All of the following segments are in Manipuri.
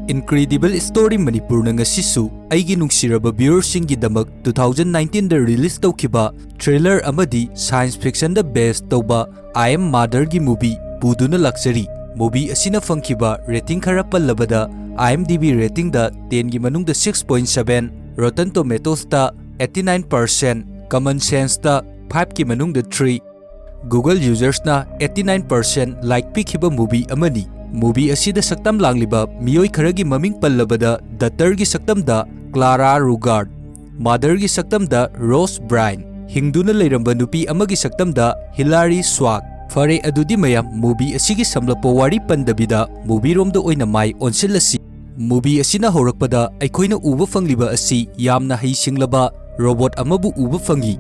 Incredible Story Manipur na ngasisu aigi nungsiraba viewersinggidamak 2019 da release tawkiba trailer amadi science fiction da based tawba I Am Mother gi movie puduna laksari. Movie asina fangkiba rating khara pallabada IMDb rating da 10 gi manungda 6.7, Rotten Tomatoes da 89%, Common Sense da 5 gi manungda 3, Google users na 89% like pikhiba movie amani. Movie asida saktam langliba miyoi kharagi maming pallabada Daughter gi saktam da Clara Rugard, Mother gi saktam da Rose Bryan, hingduna leiramba nupi amagi saktam da Hilary Swank. Fare adudi mayam movie asigi samlapo wari pandabida movie romda oina mai onsilasi. Movie asina horakpada aikoina uba fangliba asi yamna heisinglaba robot amabu uba fangi.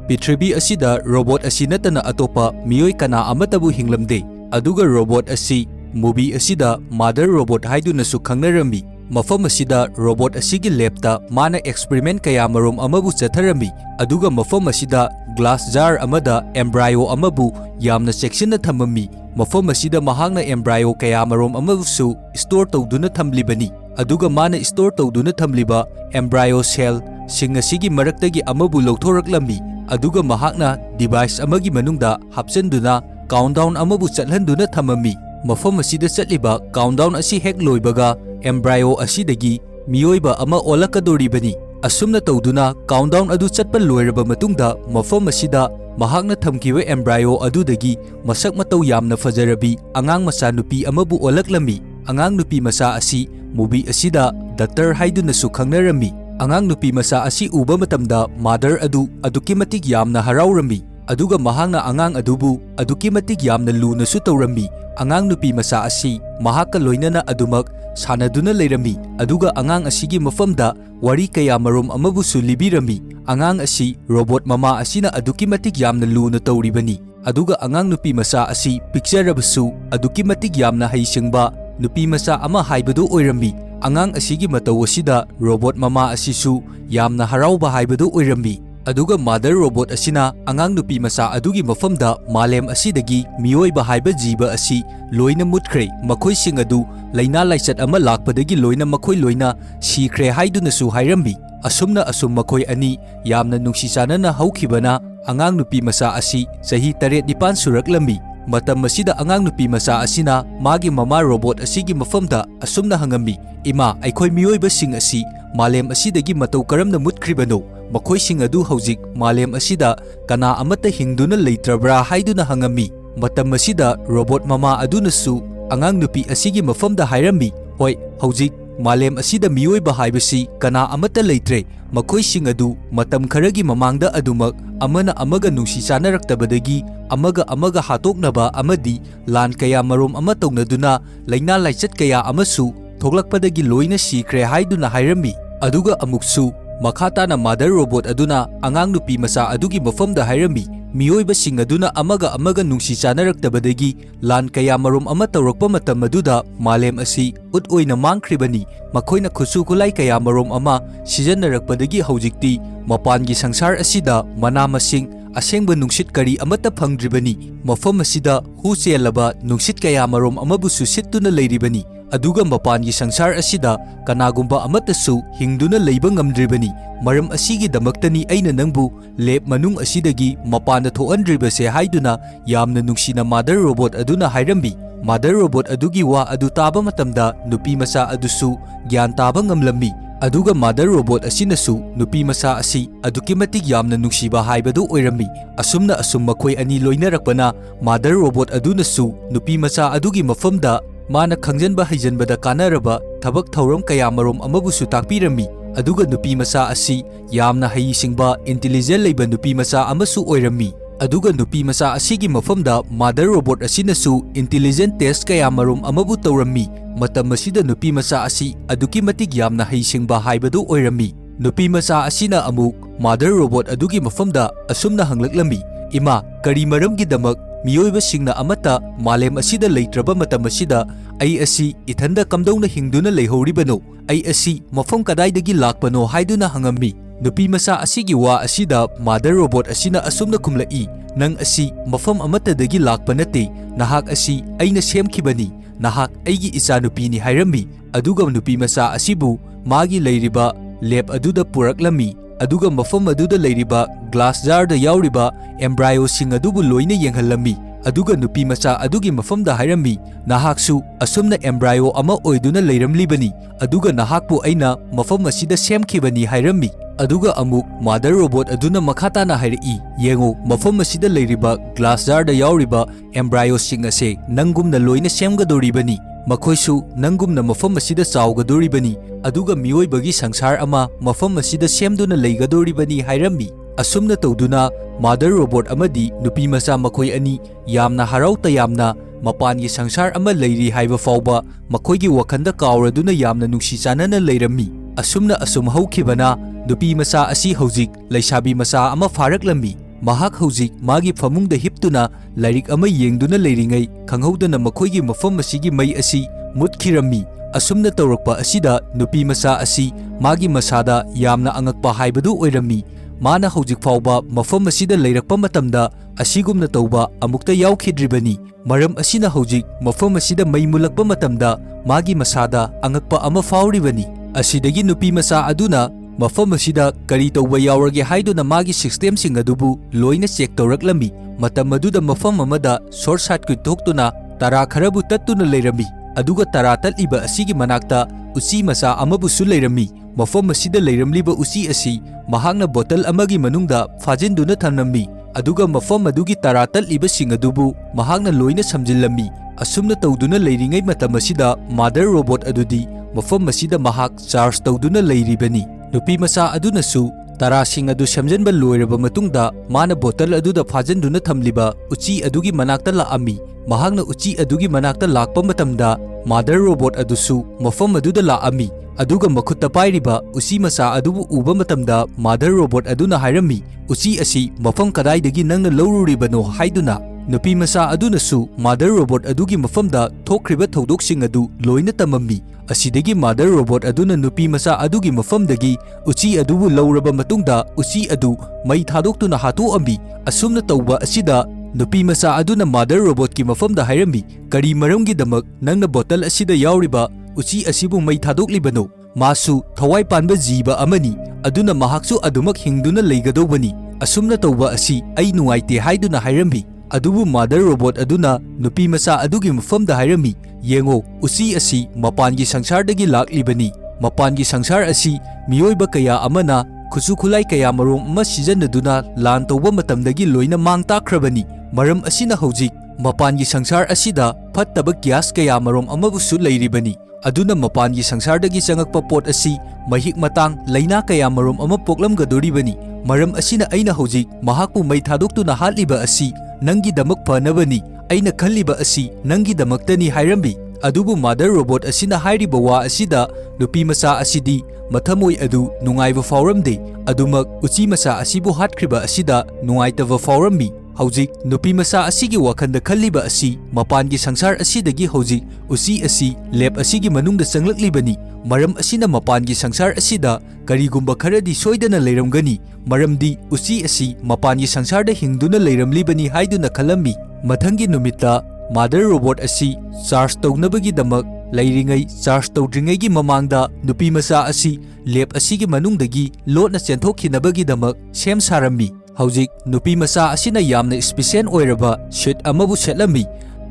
Prithibi asida robot asina tana atopa miyoi kana amatabu hinglamde. Aduga robot asi movie asida mother robot haidunasу khangnarambi. Mafam asida robot asigi labta mana experiment kaya marom amabu chatharami. Aduga mafam asida glass jar amada embryo amabu yamna section na thamami. Mafam asida mahangna embryo kaya marom amabusu store tawduna thamlibani. Aduga mana store tawduna thamliba embryo cell sing asigi maraktagi amabu lawthoraklami. Aduga mahakna device amagi manungda hapchenduna countdown amabu chatlanduna thamami. Mafam asida chatliba countdown asi hek loibaga embryo asidagi miyoiba ama olakadoribani. Asumna tawduna countdown adu chatpa loiraba matungda mafam asida mahakna thamkiba embryo adudagi masak mataw yamna fajarabi angang macha nupi amabu olaklami. Angang nupi macha asi movie asida Daughter haidunasu khangnarami. Angang nupi macha asi uba matamda mother adu aduki matik yamna haraurami. Aduga mahangna angang adubu aduki matik yamna lunasu tawrami. Angang nupi macha asi mahaka loinana adumak sanaduna leirami. Aduga angang asigi mafamda wari kaya marom amabusu libirami. Angang asi robot mama asina aduki matik yamna luna tawribani. Aduga angang nupi macha asi picturabasu aduki matik yamna haisingba nupi macha ama haibadu oirami. Angang asigi mataw asida robot mama asisu yamna harauba haibadu oirami. Aduga mother robot asina angang nupi macha adugi mafamda malem asidagi miyoiba haiba jiba asi loina mutkre makhoi sing adu laina laichat ama lakpadagi loina makhoi loina sikre haidunasu hairambi. Asumna asum makhoi ani yamna nungsisanana haukhibana angang nupi macha asi sahi 7-9 suraklami. Matam masida angang nupi macha asina magi mama robot asigi mafamda asumna hangami, ima aikhoi miyoiba sing asi malem asidagi mataw karamna mutkribano. Makhoi sing adu haujik malem asida kana amata hingduna leitrabra haiduna hangami. Matam masida robot mama adunasu angang nupi asigi mafamda hairami, hoi haujik malem asida miyoiba haibasi kana amata leitre. Makhoi sing adu matam kharagi mamangda adumak amana amaga nungsi sanaraktabadagi amaga hatoknaba amadi lan kaya marom ama tawnaduna laina laichat kaya amasu thoglakpadagi loina sikre haiduna hairami. Aduga amuksu makhatana mother robot aduna angang nupi macha adugi mafamda hairami. Miyoiba sing aduna amaga nungsi sanaraktabadagi lan kaya marom ama tawrakpa matam aduda malem asi ut oina mangkhribani. Makhoina khusu khulai kaya marom ama sijannarakpadagi haujikti mapangi sangsar asida mana masing asengba nungsit kari amata phangdribani. Mafam asida hu chelaba nungsit kaya marom amabusu sittuna leiribani. Aduga mapangi sangsar asida kanagumba amatasu hingduna leiba ngamdribani. Maram asigi damaktani aina nangbu lep manung asidagi mapanda thoandribase haiduna yamna nungsina mother robot aduna hairambi. Mother robot adugi wa adu taba matamda nupi macha adusu gyan taba ngamlammi. Aduga mother robot asinasu nupi macha asi aduki matik yamna nungsiba haibadu oirami. Asumna asum makhoi ani loinarakpana mother robot adunasu nupi macha adugi mafamda mana khangjanba haijanbada kanaraba thabak thauram kaya marom amabusu takpirami. Aduga nupi macha asi yamna haisingba intelligent leiba nupi macha amasu oirami. Aduga nupi macha asigi mafamda mother robot asinasu intelligent test kaya marom amabu tawrami. Matam masida nupi macha asi aduki matik yamna haisingba haibadu oirami. Nupi macha asina amuk mother robot adugi mafamda asumna hanglaklami, ima kari maramgidamak miyoiba singna amata malem asida leitraba matam asida ai asi ithanda kamdongna hingduna leihoribano, ai asi mafam kadaidagi lakpano haiduna hangami. Nupi macha asigi wa asida mother robot asina asumna kumlai, nang asi mafam amatadagi lakpa nate, nahak asi aina semkhibani. nahak aigi icanupini hairami aduga nupi macha asibu magi leiriba lab aduda puraklami aduga mafam aduda leiriba glass jar da yauriba embryo sing adubu loina yenghalami aduga nupi macha adugi mafamda hairami nahaksu asumna embryo ama oiduna leiramlibani aduga nahakpu aina mafam asida semkhibani hairami aduga amuk mother robot aduna makhatana hairi yengo mafam asida leiriba glass jar da yauriba embryo sing ase nangumna loina semgadoribani makoisu nangumna mafam asida chawgadoribani aduga miyoibagi sangsar ama mafam asida semduna leigadoribani hairami asumna tawduna mother robot amadi nupi macha makoi ani yamna harau tayamna mapangi sangsar ama leiri haiba fawba makoigi wakhanda kawraduna yamna nungsi chanana leirami asumna asum haukhibana nupi macha asi hojik leisabi macha ama faraklami mahak hojik magi famungda hiptuna lairik ama yengduna leiringai khanghaudana makoigi mafam asigi mai asi mutkhirami asumna tawrakpa asida nupi macha asi magi masada yamna angakpa haibadu oirami mana hojik fawba mafam asida leirakpa matamda asigumna tawba amukta yaukhidribani maram asina hojik mafam asida mai mulakpa matamda magi masada angakpa ama fawribani asidagi nupi macha aduna mafam asida kari tawba yaurage haiduna magi system sing adubu loina check tawraklami matam aduda mafam amada short circuit thoktuna tara kharabu tattuna leirami aduga tara tatliba asigi manakta usi macha amabusu leirami mafam asida leiramliba usi asi mahakna bottle amagi manungda fajinduna thamnami aduga mafam adugi tara tatliba sing adubu mahakna loina samjillami asumna tawduna leiringai matam asida mother robot adudi mafam asida mahak charge tawduna leiribani nupi macha adunasu tara sing adu samjanba loiraba matungda mana bottle aduda fajinduna thamliba uchi adugi manakta laami mahakna uchi adugi manakta lakpa matamda mother robot adusu mafam aduda laami aduga makhutta pairiba uchi macha adubu uba matamda mother robot aduna hairami uchi asi mafam kadaidagi nangna lawruribano haiduna nupi macha adunasu mother robot adugi mafamda thokriba thodok adu loina tamami asidagi mother robot aduna nupi macha adugi mafamdagi uchi adubu lawraba matungda uchi adu mai thadoktuna hatu ambi asumna tawba asida nupi macha aduna mother robot ki mafamda hairami kari maramgi damak nangna bottle asida yauriba uchi asibu mai thadoklibano masu thawai panba jiba amani aduna mahaksu adumak hingduna leigadobani asumna tawba asi ai nuaite haiduna hairami adubu mother robot aduna nupi macha adugi mafamda hairami yengo uchi asi mapangi sangsardagi laklibani mapangi sangsar asi miyoiba kaya amana khusu khulai kaya marom ama sijanaduna lan tawba matamdagi loina mang takrabani maram asina hojik mapangi sangsar asida phattaba gas kaya marom amabusu leiribani aduna mapangi sangsardagi changakpa pot asi mahik matang laina kaya marom ama poklamgadoribani maram asina aina hojik mahakpu mai thadoktuna hatliba asi nangi damak phanabani aina khalliba asi nangi damaktani hairambi adubu mother robot asina hairiba wa asida nupi macha asidi mathamoi adu nungaiba fawramde adumak uchi macha asibu hatkriba asida nungaitaba fawrambi hojik nupi macha asigi wakhanda khalliba asi mapangi sangsar asidagi hojik uchi asi lab asigi manungda changlaklibani maram asina mapangi sangsar asida karigumba kharadi soidana leiramgani maramdi uchi asi mapangi sangsarda hingduna leiramlibani haiduna khalammi mathangi numitta mother robot asi charge tawnabagi damak leiringai charge tawdringai mamangda nupi macha asi lab asigi manungdagi lotna chenthokhinabagi damak sem sarami hojik nupi macha asina yamna special oiraba suit amabu setlami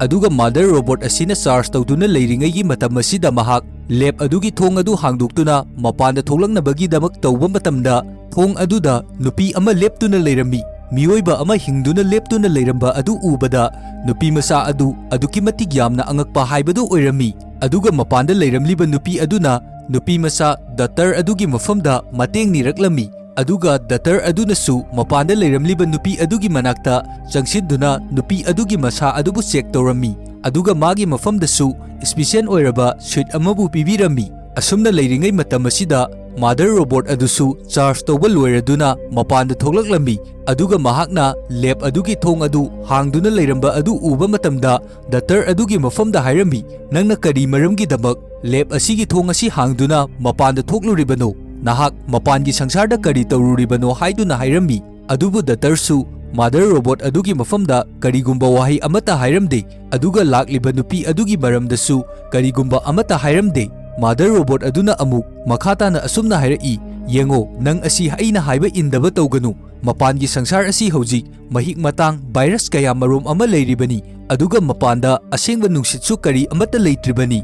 aduga mother robot asina charge tawduna leiringai matam asida mahak lab adugi thong adu hangdoktuna mapanda tholangnabagi damak tawba matamda thong aduda nupi ama leptuna leirami miyoiba ama hingduna leptuna leiramba adu ubada nupi macha adu aduki matik yamna angakpa haibadu oirami aduga mapanda leiramliba nupi aduna nupi macha datar adugi mafamda mateng niraklami aduga datar adunasu mapanda leiramliba nupi adugi manakta changsiduna nupi adugi masa adubu check tawrami aduga magi mafamdasu special oiraba suit amabu pibirami asumna leiringai matam asida mother robot adusu charge tawba loiraduna mapanda thoklaklami aduga mahakna lab adugi thong adu hangduna leiramba adu uba matamda datar adugi mafamda hairami nangna kari maramgi damak lab asigi thong asi hangduna mapanda thokluribano nahak mapangi sangsarda kari tawruribano haiduna hairami adubu datarsu mother robot ꯑꯗꯨꯒꯤ ꯃꯐꯝꯗ ꯀꯔꯤꯒꯨꯝꯕ ꯋꯥꯍꯩ ꯑꯃꯠꯇ ꯍꯥꯏꯔꯝꯗꯦ, ꯑꯗꯨꯒ ꯂꯥꯛꯂꯤꯕ ꯅꯨꯄꯤ ꯑꯗꯨꯒꯤ ꯃꯔꯝꯗꯁꯨ ꯀꯔꯤꯒꯨꯝꯕ ꯑꯃꯠꯇ ꯍꯥꯏꯔꯝꯗꯦ꯫ ꯃꯥꯗꯔ ꯔꯣꯕꯣꯠ ꯑꯗꯨꯅ ꯑꯃꯨꯛ ꯃꯈꯥ ꯇꯥꯅ ꯑꯁꯨꯝꯅ ꯍꯥꯏꯔꯛꯏ, "ꯌꯦꯡꯉꯣ, ꯅꯪ ꯑꯁꯤ ꯑꯩꯅ ꯍꯥꯏꯕ ꯏꯟꯗꯕ ꯇꯧꯒꯅꯨ꯫ ꯃꯄꯥꯟꯒꯤ ꯁꯪꯁꯥꯔ ꯑꯁꯤ ꯍꯧꯖꯤꯛ ꯃꯍꯤꯛ ꯃꯇꯥꯡ, ꯚꯥꯏꯔꯁ ꯀꯌꯥ ꯃꯔꯨꯝ ꯑꯃ ꯂꯩꯔꯤꯕꯅꯤ, ꯑꯗꯨꯒ ꯃꯄꯥꯟꯗ ꯑꯁꯦꯡꯕ ꯅꯨꯡꯁꯤꯠꯁꯨ ꯀꯔꯤ ꯑꯃꯠꯇ ꯂꯩꯇ꯭ꯔꯤꯕꯅꯤ꯫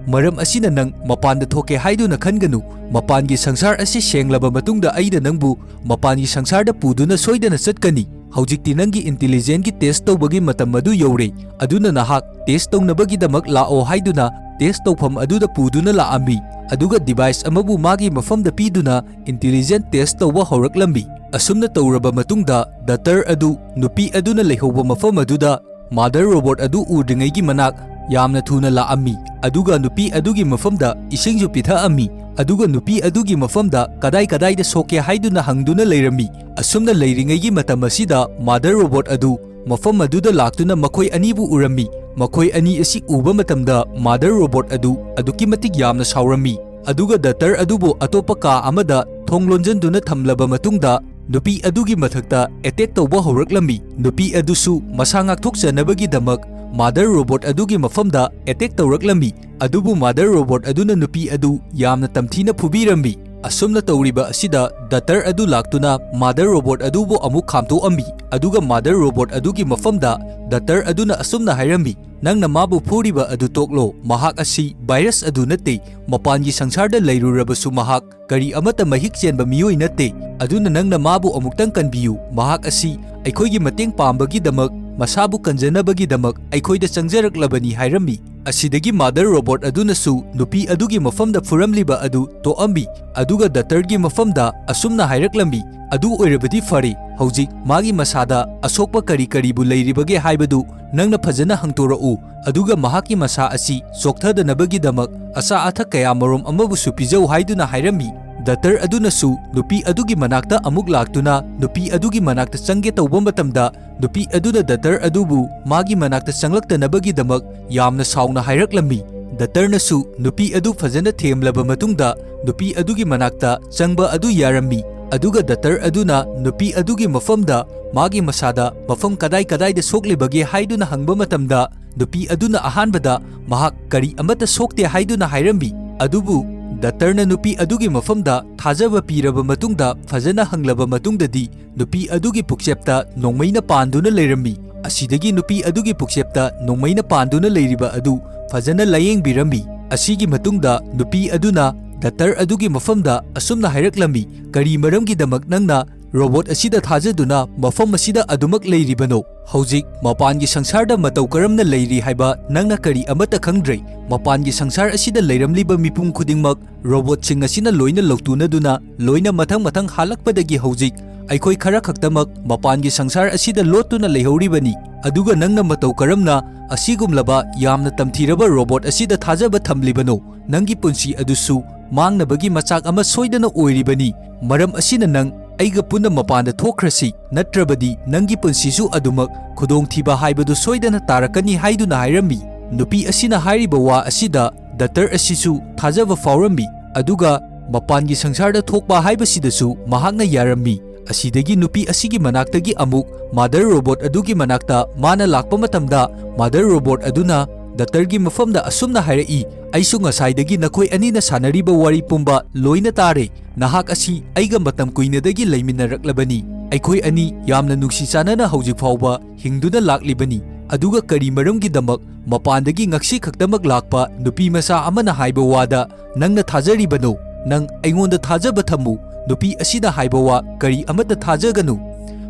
ꯃꯔꯝ ꯑꯁꯤꯅ ꯅꯪ ꯃꯄꯥꯟꯗ ꯊꯣꯛꯀꯦ ꯍꯥꯏꯗꯨꯅ ꯈꯟꯒꯅꯨ꯫ ꯃꯄꯥꯟꯒꯤ ꯁꯪꯁꯥꯔ ꯑꯁꯤ ꯁꯦꯡꯂꯕ ꯃꯇꯨꯡꯗ ꯑꯩꯅ ꯅꯪꯕꯨ ꯃꯄꯥꯟꯒꯤ ꯁꯪꯁꯥꯔꯗ ꯄꯨꯗꯨꯅ ꯁꯣꯏꯗꯅ ꯆꯠꯀꯅꯤ꯫ ꯍꯧꯖꯤꯛꯇꯤ ꯅꯪꯒꯤ ꯏꯟꯇꯦꯂꯤꯖꯦꯟꯁꯒꯤ ꯇꯦꯁ ꯇꯧꯕꯒꯤ ꯃꯇꯝ ꯑꯗꯨ ꯌꯧꯔꯦ, ꯑꯗꯨꯅ ꯅꯍꯥꯛ ꯇꯦꯁ ꯇꯧꯅꯕꯒꯤꯗꯃꯛ ꯂꯥꯛꯑꯣ ꯍꯥꯏꯗꯨꯅ ꯇꯦꯁ ꯇꯧꯐꯝ ꯑꯗꯨꯗ ꯄꯨꯗꯨꯅ ꯂꯥꯛꯑꯝꯃꯤ, ꯑꯗꯨꯒ ꯗꯤꯚꯥꯏꯁ ꯑꯃꯕꯨ ꯃꯥꯒꯤ ꯃꯐꯝꯗ ꯄꯤꯗꯨꯅ ꯏꯟꯇꯦꯂꯤꯖꯦꯟꯁ ꯇꯦꯁ ꯇꯧꯕ ꯍꯧꯔꯛꯂꯝꯃꯤ꯫ ꯑꯁꯨꯝꯅ ꯇꯧꯔꯕ ꯃꯇꯨꯡꯗ ꯗꯥꯛꯇꯔ ꯑꯗꯨ ꯅꯨꯄꯤ ꯑꯗꯨꯅ ꯂꯩꯍꯧꯕ ꯃꯐꯝ ꯑꯗꯨꯗ ꯃꯥꯗꯔ ꯔꯣꯕꯣꯠ ꯑꯗꯨ ꯎꯗ꯭ꯔꯤꯉꯩꯒꯤ ꯃꯅꯥꯛ ꯌꯥꯝꯅ ꯊꯨꯅ ꯂꯥꯛꯑꯝꯃꯤ, ꯑꯗꯨꯒ ꯅꯨꯄꯤ ꯑꯗꯨꯒꯤ ꯃꯐꯝꯗ ꯏꯁꯤꯡꯁꯨ ꯄꯤꯊꯛꯑꯝꯃꯤ, ꯑꯗꯨꯒ ꯅꯨꯄꯤ ꯑꯗꯨꯒꯤ ꯃꯐꯝꯗ ꯀꯗꯥꯏꯗ ꯁꯣꯛꯀꯦ ꯍꯥꯏꯗꯨꯅ ꯍꯪꯗꯨꯅ ꯂꯩꯔꯝꯃꯤ꯫ ꯑꯁꯨꯝꯅ ꯂꯩꯔꯤꯉꯩꯒꯤ ꯃꯇꯝ ꯑꯁꯤꯗ ꯃꯥꯗꯔ ꯔꯣꯕꯣꯠ ꯑꯗꯨ ꯃꯐꯝ ꯑꯗꯨꯗ ꯂꯥꯛꯇꯨꯅ ꯃꯈꯣꯏ ꯑꯅꯤꯕꯨ ꯎꯔꯝꯃꯤ꯫ ꯃꯈꯣꯏ ꯑꯅꯤ ꯑꯁꯤ ꯎꯕ ꯃꯇꯝꯗ ꯃꯥꯗꯔ ꯔꯣꯕꯣꯠ ꯑꯗꯨ ꯑꯗꯨꯛꯀꯤ ꯃꯇꯤꯛ ꯌꯥꯝꯅ ꯁꯥꯎꯔꯝꯃꯤ, ꯑꯗꯨꯒ ꯗꯥꯛꯇꯔ ꯑꯗꯨꯕꯨ ꯑꯇꯣꯞꯄ ꯀꯥ ꯑꯃꯗ ꯊꯣꯡ ꯂꯣꯟꯖꯟꯗꯨꯅ ꯊꯝꯂꯕ ꯃꯇꯨꯡꯗ ꯅꯨꯄꯤ ꯑꯗꯨꯒꯤ ꯃꯊꯛꯇ ꯑꯦꯇꯦꯛ ꯇꯧꯕ ꯍꯧꯔꯛꯂꯝꯃꯤ꯫ ꯅꯨꯄꯤ ꯑꯗꯨꯁꯨ ꯃꯁꯥ ꯉꯥꯛꯊꯣꯛꯆꯅꯕꯒꯤꯗꯃꯛ ꯃꯥꯗꯔ ꯔꯣꯕꯣꯠ ꯑꯗꯨꯒꯤ ꯃꯐꯝꯗ ꯑꯦꯇꯦꯛ ꯇꯧꯔꯛꯂꯝꯃꯤ, ꯑꯗꯨꯕꯨ ꯃꯥꯗꯔ ꯔꯣꯕꯣꯠ ꯑꯗꯨꯅ ꯅꯨꯄꯤ ꯑꯗꯨ ꯌꯥꯝꯅ ꯇꯝꯊꯤꯅ ꯐꯨꯕꯤꯔꯝꯃꯤ꯫ ꯑꯁꯨꯝꯅ ꯇꯧꯔꯤꯕ ꯑꯁꯤꯗ ꯗꯥꯛꯇꯔ ꯑꯗꯨ ꯂꯥꯛꯇꯨꯅ ꯃꯥꯗꯔ ꯔꯣꯕꯣꯠ ꯑꯗꯨꯕꯨ ꯑꯃꯨꯛ ꯈꯥꯝꯇꯣꯛꯑꯝꯃꯤ, ꯑꯗꯨꯒ ꯃꯥꯗꯔ ꯔꯣꯕꯣꯠ ꯑꯗꯨꯒꯤ ꯃꯐꯝꯗ ꯗꯥꯛꯇꯔ ꯑꯗꯨꯅ ꯑꯁꯨꯝꯅ ꯍꯥꯏꯔꯝꯃꯤ, "ꯅꯪꯅ ꯃꯥꯕꯨ ꯐꯨꯔꯤꯕ ꯑꯗꯨ ꯇꯣꯛꯂꯣ꯫ ꯃꯍꯥꯛ ꯑꯁꯤ ꯚꯥꯏꯔꯁ ꯑꯗꯨ ꯅꯠꯇꯦ꯫ ꯃꯄꯥꯟꯒꯤ ꯁꯪꯁꯥꯔꯗ ꯂꯩꯔꯨꯔꯕꯁꯨ ꯃꯍꯥꯛ ꯀꯔꯤ ꯑꯃꯠꯇ ꯃꯍꯤꯛ ꯆꯦꯟꯕ ꯃꯤꯑꯣꯏ ꯅꯠꯇꯦ꯫ ꯑꯗꯨꯅ ꯅꯪꯅ ꯃꯥꯕꯨ ꯑꯃꯨꯛꯇꯪ ꯀꯟꯕꯤꯌꯨ꯫ ꯃꯍꯥꯛ ꯑꯁꯤ ꯑꯩꯈꯣꯏꯒꯤ ꯃꯇꯦꯡ ꯄꯥꯡꯕꯒꯤꯗꯃꯛ, ꯃꯁꯥꯕꯨ ꯀꯟꯖꯅꯕꯒꯤꯗꯃꯛ ꯑꯩꯈꯣꯏꯗ ꯆꯪꯖꯔꯛꯂꯕꯅꯤ" ꯍꯥꯏꯔꯝꯃꯤ꯫ ꯑꯁꯤꯗꯒꯤ ꯃꯥꯗꯔ ꯔꯣꯕꯣꯠ ꯑꯗꯨꯅꯁꯨ ꯅꯨꯄꯤ ꯑꯗꯨꯒꯤ ꯃꯐꯝꯗ ꯐꯨꯔꯝꯂꯤꯕ ꯑꯗꯨ ꯇꯣꯛꯑꯝꯃꯤ, ꯑꯗꯨꯒ ꯗꯥꯛꯇꯔꯒꯤ ꯃꯐꯝꯗ ꯑꯁꯨꯝꯅ ꯍꯥꯏꯔꯛꯂꯝꯃꯤ, "ꯑꯗꯨ ꯑꯣꯏꯔꯕꯗꯤ ꯐꯔꯦ, ꯍꯧꯖꯤꯛ ꯃꯥꯒꯤ ꯃꯁꯥꯗ ꯑꯁꯣꯛꯄ ꯀꯔꯤꯕꯨ ꯂꯩꯔꯤꯕꯒꯦ ꯍꯥꯏꯕꯗꯨ ꯅꯪꯅ ꯐꯖꯅ ꯍꯪꯇꯣꯔꯛꯎ, ꯑꯗꯨꯒ ꯃꯍꯥꯛꯀꯤ ꯃꯁꯥ ꯑꯁꯤ ꯆꯣꯛꯊꯗꯅꯕꯒꯤꯗꯃꯛ ꯑꯆꯥ ꯑꯊꯛ ꯀꯌꯥ ꯃꯔꯨꯝ ꯑꯃꯕꯨꯁꯨ ꯄꯤꯖꯧ" ꯍꯥꯏꯗꯨꯅ ꯍꯥꯏꯔꯝꯃꯤ꯫ ꯗꯥꯛꯇꯔ ꯑꯗꯨꯅꯁꯨ ꯅꯨꯄꯤ ꯑꯗꯨꯒꯤ ꯃꯅꯥꯛꯇ ꯑꯃꯨꯛ ꯂꯥꯛꯇꯨꯅ ꯅꯨꯄꯤ ꯑꯗꯨꯒꯤ ꯃꯅꯥꯛꯇ ꯆꯪꯒꯦ ꯇꯧꯕ ꯃꯇꯝꯗ ꯅꯨꯄꯤ ꯑꯗꯨꯅ ꯗꯥꯛꯇꯔ ꯑꯗꯨꯕꯨ ꯃꯥꯒꯤ ꯃꯅꯥꯛꯇ ꯆꯪꯂꯛꯇꯅꯕꯒꯤꯗꯃꯛ ꯌꯥꯝꯅ ꯁꯥꯎꯅ ꯍꯥꯏꯔꯛꯂꯝꯃꯤ꯫ ꯗꯥꯛꯇꯔꯅꯁꯨ ꯅꯨꯄꯤ ꯑꯗꯨ ꯐꯖꯅ ꯊꯦꯝꯂꯕ ꯃꯇꯨꯡꯗ ꯅꯨꯄꯤ ꯑꯗꯨꯒꯤ ꯃꯅꯥꯛꯇ ꯆꯪꯕ ꯑꯗꯨ ꯌꯥꯔꯝꯃꯤ, ꯑꯗꯨꯒ ꯗꯥꯛꯇꯔ ꯑꯗꯨꯅ ꯅꯨꯄꯤ ꯑꯗꯨꯒꯤ ꯃꯐꯝꯗ ꯃꯥꯒꯤ ꯃꯁꯥꯗ ꯃꯐꯝ ꯀꯗꯥꯏꯗ ꯁꯣꯛꯂꯤꯕꯒꯦ ꯍꯥꯏꯗꯨꯅ ꯍꯪꯕ ꯃꯇꯝꯗ ꯅꯨꯄꯤ ꯑꯗꯨꯅ ꯑꯍꯥꯟꯕꯗ ꯃꯍꯥꯛ ꯀꯔꯤ ꯑꯃꯠꯇ ꯁꯣꯛꯇꯦ ꯍꯥꯏꯗꯨꯅ ꯍꯥꯏꯔꯝꯃꯤ, ꯑꯗꯨꯕꯨ ꯗꯥꯛꯇꯔꯅ ꯅꯨꯄꯤ ꯑꯗꯨꯒꯤ ꯃꯐꯝꯗ ꯊꯥꯖꯕ ꯄꯤꯔꯕ ꯃꯇꯨꯡꯗ ꯐꯖꯅ ꯍꯪꯂꯕ ꯃꯇꯨꯡꯗꯗꯤ ꯅꯨꯄꯤ ꯑꯗꯨꯒꯤ ꯄꯨꯛꯆꯦꯞꯇ ꯅꯣꯡꯃꯩꯅ ꯄꯥꯟꯗꯨꯅ ꯂꯩꯔꯝꯃꯤ꯫ ꯑꯁꯤꯗꯒꯤ ꯅꯨꯄꯤ ꯑꯗꯨꯒꯤ ꯄꯨꯛꯆꯦꯞꯇ ꯅꯣꯡꯃꯩꯅ ꯄꯥꯟꯗꯨꯅ ꯂꯩꯔꯤꯕ ꯑꯗꯨ ꯐꯖꯅ ꯂꯥꯌꯦꯡꯕꯤꯔꯝꯃꯤ꯫ ꯑꯁꯤꯒꯤ ꯃꯇꯨꯡꯗ ꯅꯨꯄꯤ ꯑꯗꯨꯅ ꯗꯥꯛꯇꯔ ꯑꯗꯨꯒꯤ ꯃꯐꯝꯗ ꯑꯁꯨꯝꯅ ꯍꯥꯏꯔꯛꯂꯝꯃꯤ, "ꯀꯔꯤ ꯃꯔꯝꯒꯤꯗꯃꯛ ꯅꯪꯅ ꯔꯣꯕꯣꯠ ꯑꯁꯤꯗ ꯊꯥꯖꯗꯨꯅ ꯃꯐꯝ ꯑꯁꯤꯗ ꯑꯗꯨꯃꯛ ꯂꯩꯔꯤꯕꯅꯣ? ꯍꯧꯖꯤꯛ ꯃꯄꯥꯟꯒꯤ ꯁꯪꯁꯥꯔꯗ ꯃꯇꯧ ꯀꯔꯝꯅ ꯂꯩꯔꯤ ꯍꯥꯏꯕ ꯅꯪꯅ ꯀꯔꯤ ꯑꯃꯠꯇ ꯈꯪꯗ꯭ꯔꯦ꯫ ꯃꯄꯥꯟꯒꯤ ꯁꯪꯁꯥꯔ ꯑꯁꯤꯗ ꯂꯩꯔꯝꯂꯤꯕ ꯃꯤꯄꯨꯝ ꯈꯨꯗꯤꯡꯃꯛ ꯔꯣꯕꯣꯠꯁꯤꯡ ꯑꯁꯤꯅ ꯂꯣꯏꯅ ꯂꯧꯇꯨꯅꯗꯨꯅ ꯂꯣꯏꯅ ꯃꯊꯪ ꯍꯥꯠꯂꯛꯄꯗꯒꯤ ꯍꯧꯖꯤꯛ ꯑꯩꯈꯣꯏ ꯈꯔ ꯈꯛꯇꯃꯛ ꯃꯄꯥꯟꯒꯤ ꯁꯪꯁꯥꯔ ꯑꯁꯤꯗ ꯂꯣꯠꯇꯨꯅ ꯂꯩꯍꯧꯔꯤꯕꯅꯤ, ꯑꯗꯨꯒ ꯅꯪꯅ ꯃꯇꯧ ꯀꯔꯝꯅ ꯑꯁꯤꯒꯨꯝꯂꯕ ꯌꯥꯝꯅ ꯇꯝꯊꯤꯔꯕ ꯔꯣꯕꯣꯠ ꯑꯁꯤꯗ ꯊꯥꯖꯕ ꯊꯝꯂꯤꯕꯅꯣ? ꯅꯪꯒꯤ ꯄꯨꯟꯁꯤ ꯑꯗꯨꯁꯨ ꯃꯥꯡꯅꯕꯒꯤ ꯃꯆꯥꯛ ꯑꯃ ꯁꯣꯏꯗꯅ ꯑꯣꯏꯔꯤꯕꯅꯤ꯫ ꯃꯔꯝ ꯑꯁꯤꯅ ꯅꯪ ꯑꯩꯒ ꯄꯨꯟꯅ ꯃꯄꯥꯟꯗ ꯊꯣꯛꯈ꯭ꯔꯁꯤ, ꯅꯠꯇ꯭ꯔꯕꯗꯤ ꯅꯪꯒꯤ ꯄꯨꯟꯁꯤꯁꯨ ꯑꯗꯨꯃꯛ ꯈꯨꯗꯣꯡꯊꯤꯕ ꯍꯥꯏꯕꯗꯨ ꯁꯣꯏꯗꯅ ꯇꯥꯔꯛꯀꯅꯤ" ꯍꯥꯏꯗꯨꯅ ꯍꯥꯏꯔꯝꯃꯤ꯫ ꯅꯨꯄꯤ ꯑꯁꯤꯅ ꯍꯥꯏꯔꯤꯕ ꯋꯥ ꯑꯁꯤꯗ ꯗꯥꯛꯇꯔ ꯑꯁꯤꯁꯨ ꯊꯥꯖꯕ ꯐꯥꯎꯔꯝꯃꯤ, ꯑꯗꯨꯒ ꯃꯄꯥꯟꯒꯤ ꯁꯪꯁꯥꯔꯗ ꯊꯣꯛꯄ ꯍꯥꯏꯕꯁꯤꯗꯁꯨ ꯃꯍꯥꯛꯅ ꯌꯥꯔꯝꯃꯤ꯫ ꯑꯁꯤꯗꯒꯤ ꯅꯨꯄꯤ ꯑꯁꯤꯒꯤ ꯃꯅꯥꯛꯇꯒꯤ ꯑꯃꯨꯛ ꯃꯥꯗꯔ ꯔꯣꯕꯣꯠ ꯑꯗꯨꯒꯤ ꯃꯅꯥꯛꯇ ꯃꯥꯅ ꯂꯥꯛꯄ ꯃꯇꯝꯗ ꯃꯥꯗꯔ ꯔꯣꯕꯣꯠ ꯑꯗꯨꯅ ꯗꯥꯛꯇꯔꯒꯤ ꯃꯐꯝꯗ ꯑꯁꯨꯝꯅ ꯍꯥꯏꯔꯛꯏ, "ꯑꯩꯁꯨ ꯉꯁꯥꯏꯗꯒꯤ ꯅꯈꯣꯏ ꯑꯅꯤꯅ ꯁꯥꯟꯅꯔꯤꯕ ꯋꯥꯔꯤ ꯄꯨꯝꯕ ꯂꯣꯏꯅ ꯇꯥꯔꯦ꯫ ꯅꯍꯥꯛ ꯑꯁꯤ ꯑꯩꯒ ꯃꯇꯝ ꯀꯨꯏꯅꯗꯒꯤ ꯂꯩꯃꯤꯟꯅꯔꯛꯂꯕꯅꯤ꯫ ꯑꯩꯈꯣꯏ ꯑꯅꯤ ꯌꯥꯝꯅ ꯅꯨꯡꯁꯤ ꯆꯥꯟꯅꯅ ꯍꯧꯖꯤꯛ ꯐꯥꯎꯕ ꯍꯤꯡꯗꯨꯅ ꯂꯥꯛꯂꯤꯕꯅꯤ, ꯑꯗꯨꯒ ꯀꯔꯤ ꯃꯔꯝꯒꯤꯗꯃꯛ ꯃꯄꯥꯟꯗꯒꯤ ꯉꯁꯤ ꯈꯛꯇꯃꯛ ꯂꯥꯛꯄ ꯅꯨꯄꯤ ꯃꯆꯥ ꯑꯃꯅ ꯍꯥꯏꯕ ꯋꯥꯗ ꯅꯪꯅ ꯊꯥꯖꯔꯤꯕꯅꯣ? ꯅꯪ ꯑꯩꯉꯣꯟꯗ ꯊꯥꯖꯕ ꯊꯝꯃꯨ꯫ ꯅꯨꯄꯤ ꯑꯁꯤꯅ ꯍꯥꯏꯕ ꯋꯥ ꯀꯔꯤ ꯑꯃꯠꯇ ꯊꯥꯖꯒꯅꯨ꯫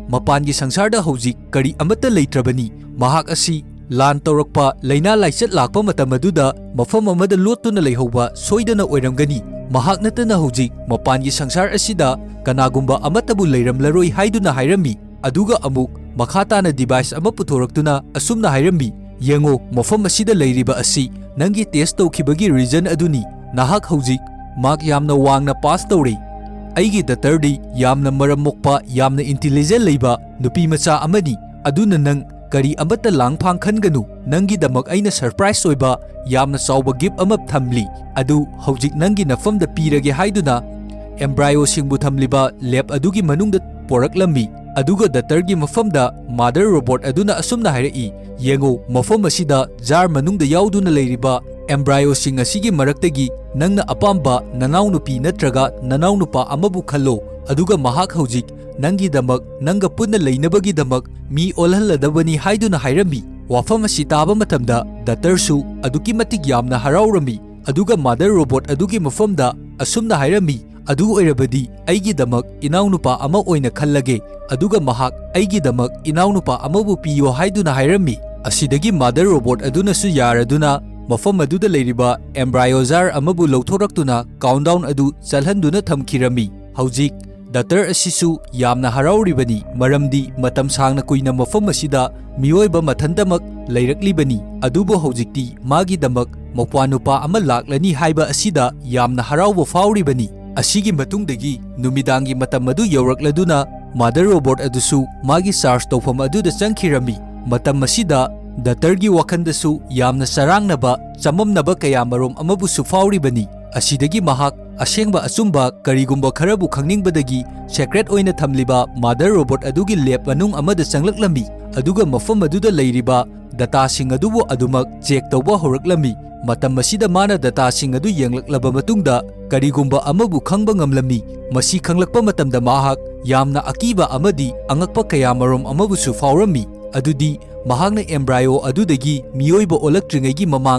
ꯃꯄꯥꯟꯒꯤ ꯁꯪꯁꯥꯔꯗ ꯍꯧꯖꯤꯛ ꯀꯔꯤ ꯑꯃꯠꯇ ꯂꯩꯇ꯭ꯔꯕꯅꯤ꯫ ꯃꯍꯥꯛ ꯑꯁꯤ ꯂꯥꯟ ꯇꯧꯔꯛꯄ, ꯂꯩꯅꯥ ꯂꯥꯏꯆꯠ ꯂꯥꯛꯄ ꯃꯇꯝ ꯑꯗꯨꯗ ꯃꯐꯝ ꯑꯃꯗ ꯂꯣꯠꯇꯨꯅ ꯂꯩꯍꯧꯕ ꯁꯣꯏꯗꯅ ꯑꯣꯏꯔꯝꯒꯅꯤ꯫ ꯃꯍꯥꯛ ꯅꯠꯇꯅ ꯍꯧꯖꯤꯛ ꯃꯄꯥꯟꯒꯤ ꯁꯪꯁꯥꯔ ꯑꯁꯤꯗ ꯀꯅꯥꯒꯨꯝꯕ ꯑꯃꯠꯇꯕꯨ ꯂꯩꯔꯝꯂꯔꯣꯏ" ꯍꯥꯏꯗꯨꯅ ꯍꯥꯏꯔꯝꯃꯤ꯫ ꯑꯗꯨꯒ ꯑꯃꯨꯛ ꯃꯈꯥ ꯇꯥꯅ ꯗꯤꯚꯥꯏꯁ ꯑꯃ ꯄꯨꯊꯣꯔꯛꯇꯨꯅ ꯑꯁꯨꯝꯅ ꯍꯥꯏꯔꯝꯃꯤ, "ꯌꯦꯡꯉꯣ, ꯃꯐꯝ ꯑꯁꯤꯗ ꯂꯩꯔꯤꯕ ꯑꯁꯤ ꯅꯪꯒꯤ ꯇꯦꯁ ꯇꯧꯈꯤꯕꯒꯤ ꯔꯤꯖꯟ ꯑꯗꯨꯅꯤ꯫ ꯅꯍꯥꯛ ꯍꯧꯖꯤꯛ ꯃꯥꯔꯛ ꯌꯥꯝꯅ ꯋꯥꯡꯅ ꯄꯥꯁ ꯇꯧꯔꯦ꯫ ꯑꯩꯒꯤ ꯗꯥꯛꯇꯔꯗꯤ ꯌꯥꯝꯅ ꯃꯔꯝ ꯃꯣꯛꯄ, ꯌꯥꯝꯅ ꯏꯟꯇꯦꯂꯤꯖꯦꯟ ꯂꯩꯕ ꯅꯨꯄꯤ ꯃꯆꯥ ꯑꯃꯅꯤ, ꯑꯗꯨꯅ ꯅꯪ ꯀꯔꯤ ꯑꯃꯠꯇ ꯂꯥꯡ-ꯐꯥꯡ ꯈꯟꯒꯅꯨ꯫ ꯅꯪꯒꯤꯗꯃꯛ ꯑꯩꯅ ꯁꯔꯄ꯭ꯔꯥꯏꯖ ꯑꯣꯏꯕ ꯌꯥꯝꯅ ꯆꯥꯎꯕ ꯒꯤꯐꯠ ꯑꯃ ꯊꯝꯂꯤ, ꯑꯗꯨ ꯍꯧꯖꯤꯛ ꯅꯪꯒꯤ ꯅꯐꯝꯗ ꯄꯤꯔꯒꯦ" ꯍꯥꯏꯗꯨꯅ ꯑꯦꯝꯕ꯭ꯔꯥꯏꯑꯣꯁꯤꯡꯕꯨ ꯊꯝꯂꯤꯕ ꯂꯦꯕ ꯑꯗꯨꯒꯤ ꯃꯅꯨꯡꯗ ꯄꯣꯔꯛꯂꯝꯃꯤ꯫ ꯑꯗꯨꯒ ꯗꯛꯇꯔꯒꯤ ꯃꯐꯝꯗ ꯃꯥꯗꯔ ꯔꯣꯕꯣꯠ ꯑꯗꯨꯅ ꯑꯁꯨꯝꯅ ꯍꯥꯏꯔꯛꯏ, "ꯌꯦꯡꯉꯨ, ꯃꯐꯝ ꯑꯁꯤꯗ ꯖꯥꯔ ꯃꯅꯨꯡꯗ ꯌꯥꯎꯗꯨꯅ ꯂꯩꯔꯤꯕ ꯑꯦꯝꯕ꯭ꯔꯥꯏꯑꯣꯁꯤꯡ ꯑꯁꯤꯒꯤ ꯃꯔꯛꯇꯒꯤ ꯅꯪꯅ ꯑꯄꯥꯝꯕ ꯅꯅꯥꯎꯅꯨꯄꯤ ꯅꯠꯇ꯭ꯔꯒ ꯅꯅꯥꯎꯅꯨꯄꯥ ꯑꯃꯕꯨ ꯈꯜꯂꯣ, ꯑꯗꯨꯒ ꯃꯍꯥꯛ ꯍꯧꯖꯤꯛ ꯅꯪꯒꯤꯗꯃꯛ ꯅꯪꯒ ꯄꯨꯟꯅ ꯂꯩꯅꯕꯒꯤꯗꯃꯛ ꯃꯤ ꯑꯣꯜꯍꯜꯂꯗꯕꯅꯤ" ꯍꯥꯏꯗꯨꯅ ꯍꯥꯏꯔꯝꯃꯤ꯫ ꯋꯥꯐꯝ ꯑꯁꯤ ꯇꯥꯕ ꯃꯇꯝꯗ ꯗꯛꯇꯔꯁꯨ ꯑꯗꯨꯛꯀꯤ ꯃꯇꯤꯛ ꯌꯥꯝꯅ ꯍꯔꯥꯎꯔꯝꯃꯤ, ꯑꯗꯨꯒ ꯃꯥꯗꯔ ꯔꯣꯕꯣꯠ ꯑꯗꯨꯒꯤ ꯃꯐꯝꯗ ꯑꯁꯨꯝꯅ ꯍꯥꯏꯔꯝꯃꯤ, "ꯑꯗꯨ ꯑꯣꯏꯔꯕꯗꯤ ꯑꯩꯒꯤꯗꯃꯛ ꯏꯅꯥꯎꯅꯨꯄꯥ ꯑꯃ ꯑꯣꯏꯅ ꯈꯜꯂꯒꯦ, ꯑꯗꯨꯒ ꯃꯍꯥꯛ ꯑꯩꯒꯤꯗꯃꯛ ꯏꯅꯥꯎꯅꯨꯄꯥ ꯑꯃꯕꯨ ꯄꯤꯌꯣ" ꯍꯥꯏꯗꯨꯅ ꯍꯥꯏꯔꯝꯃꯤ꯫ ꯑꯁꯤꯗꯒꯤ ꯃꯥꯗꯔ ꯔꯣꯕꯣꯠ ꯑꯗꯨꯅꯁꯨ ꯌꯥꯔꯗꯨꯅ ꯃꯐꯝ ꯑꯗꯨꯗ ꯂꯩꯔꯤꯕ ꯑꯦꯝꯕ꯭ꯔꯥꯏꯑꯣ ꯖꯥꯔ ꯑꯃꯕꯨ ꯂꯧꯊꯣꯔꯛꯇꯨꯅ ꯀꯥꯎꯟꯠꯗꯥꯎꯟ ꯑꯗꯨ ꯆꯠꯍꯟꯗꯨꯅ ꯊꯝꯈꯤꯔꯝꯃꯤ꯫ ꯍꯧꯖꯤꯛ ꯗꯛꯇꯔ ꯑꯁꯤꯁꯨ ꯌꯥꯝꯅ ꯍꯔꯥꯎꯔꯤꯕꯅꯤ, ꯃꯔꯝꯗꯤ ꯃꯇꯝ ꯁꯥꯡꯅ ꯀꯨꯏꯅ ꯃꯐꯝ ꯑꯁꯤꯗ ꯃꯤꯑꯣꯏꯕ ꯃꯊꯟꯇꯃꯛ ꯂꯩꯔꯛꯂꯤꯕꯅꯤ, ꯑꯗꯨꯕꯨ ꯍꯧꯖꯤꯛꯇꯤ ꯃꯥꯒꯤꯗꯃꯛ ꯃꯧꯄ꯭ꯋꯥꯅꯨꯄꯥ ꯑꯃ ꯂꯥꯛꯂꯅꯤ ꯍꯥꯏꯕ ꯑꯁꯤꯗ ꯌꯥꯝꯅ ꯍꯔꯥꯎꯕ ꯐꯥꯎꯔꯤꯕꯅꯤ꯫ ꯑꯁꯤꯒꯤ ꯃꯇꯨꯡꯗꯒꯤ ꯅꯨꯃꯤꯗꯥꯡꯒꯤ ꯃꯇꯝ ꯑꯗꯨ ꯌꯧꯔꯛꯂꯗꯨꯅ ꯃꯥꯗꯔ ꯔꯣꯕꯣꯠ ꯑꯗꯨꯁꯨ ꯃꯥꯒꯤ ꯆꯥꯔꯖ ꯇꯧꯐꯝ ꯑꯗꯨꯗ ꯆꯪꯈꯤꯔꯝꯃꯤ꯫ ꯃꯇꯝ ꯑꯁꯤꯗ ꯗꯛꯇꯔꯒꯤ ꯋꯥꯈꯟꯗꯁꯨ ꯌꯥꯝꯅ ꯆꯔꯥꯡꯅꯕ, ꯆꯃꯝꯅꯕ ꯀꯌꯥꯃꯔꯨꯝ ꯑꯃꯕꯨꯁꯨ ꯐꯥꯎꯔꯤꯕꯅꯤ꯫ ꯑꯁꯤꯗꯒꯤ ꯃꯍꯥꯛ ꯑꯁꯦꯡꯕ ꯑꯆꯨꯝꯕ ꯀꯔꯤꯒꯨꯝꯕ ꯈꯔꯕꯨ ꯈꯪꯅꯤꯡꯕꯗꯒꯤ ꯁꯦꯀ꯭ꯔꯦꯠ ꯑꯣꯏꯅ ꯊꯝꯂꯤꯕ ꯃꯥꯗꯔ ꯔꯣꯕꯣꯠ ꯑꯗꯨꯒꯤ ꯂꯦꯕ ꯃꯅꯨꯡ ꯑꯃꯗ ꯆꯪꯂꯛꯂꯝꯃꯤ, ꯑꯗꯨꯒ ꯃꯐꯝ ꯑꯗꯨꯗ ꯂꯩꯔꯤꯕ ꯗꯇꯥꯁꯤꯡ ꯑꯗꯨꯕꯨ ꯑꯗꯨꯃꯛ ꯆꯦꯛ ꯇꯧꯕ ꯍꯧꯔꯛꯂꯝꯃꯤ꯫ ꯃꯇꯝ ꯑꯁꯤꯗ ꯃꯥꯅ ꯗꯇꯥꯁꯤꯡ ꯑꯗꯨ ꯌꯦꯡꯂꯛꯂꯕ ꯃꯇꯨꯡꯗ ꯀꯔꯤꯒꯨꯝꯕ ꯑꯃꯕꯨ ꯈꯪꯕ ꯉꯝꯂꯝꯃꯤ꯫ ꯃꯁꯤ ꯈꯪꯂꯛꯄ ꯃꯇꯝꯗ ꯃꯍꯥꯛ ꯌꯥꯝꯅ ꯑꯀꯤꯕ ꯑꯃꯗꯤ ꯑꯉꯛꯄ ꯀꯌꯥꯃꯔꯨꯝ ꯑꯃꯕꯨꯁꯨ ꯐꯥꯎꯔꯝꯃꯤ, ꯑꯗꯨꯗꯤ ꯃꯍꯥꯛꯅ ꯑꯦꯝꯕ꯭ꯔꯥꯏꯑꯣ ꯑꯗꯨꯗꯒꯤ ꯃꯤꯑꯣꯏꯕ ꯑꯣꯜꯂꯛꯇ꯭ꯔꯤꯉꯩꯒꯤ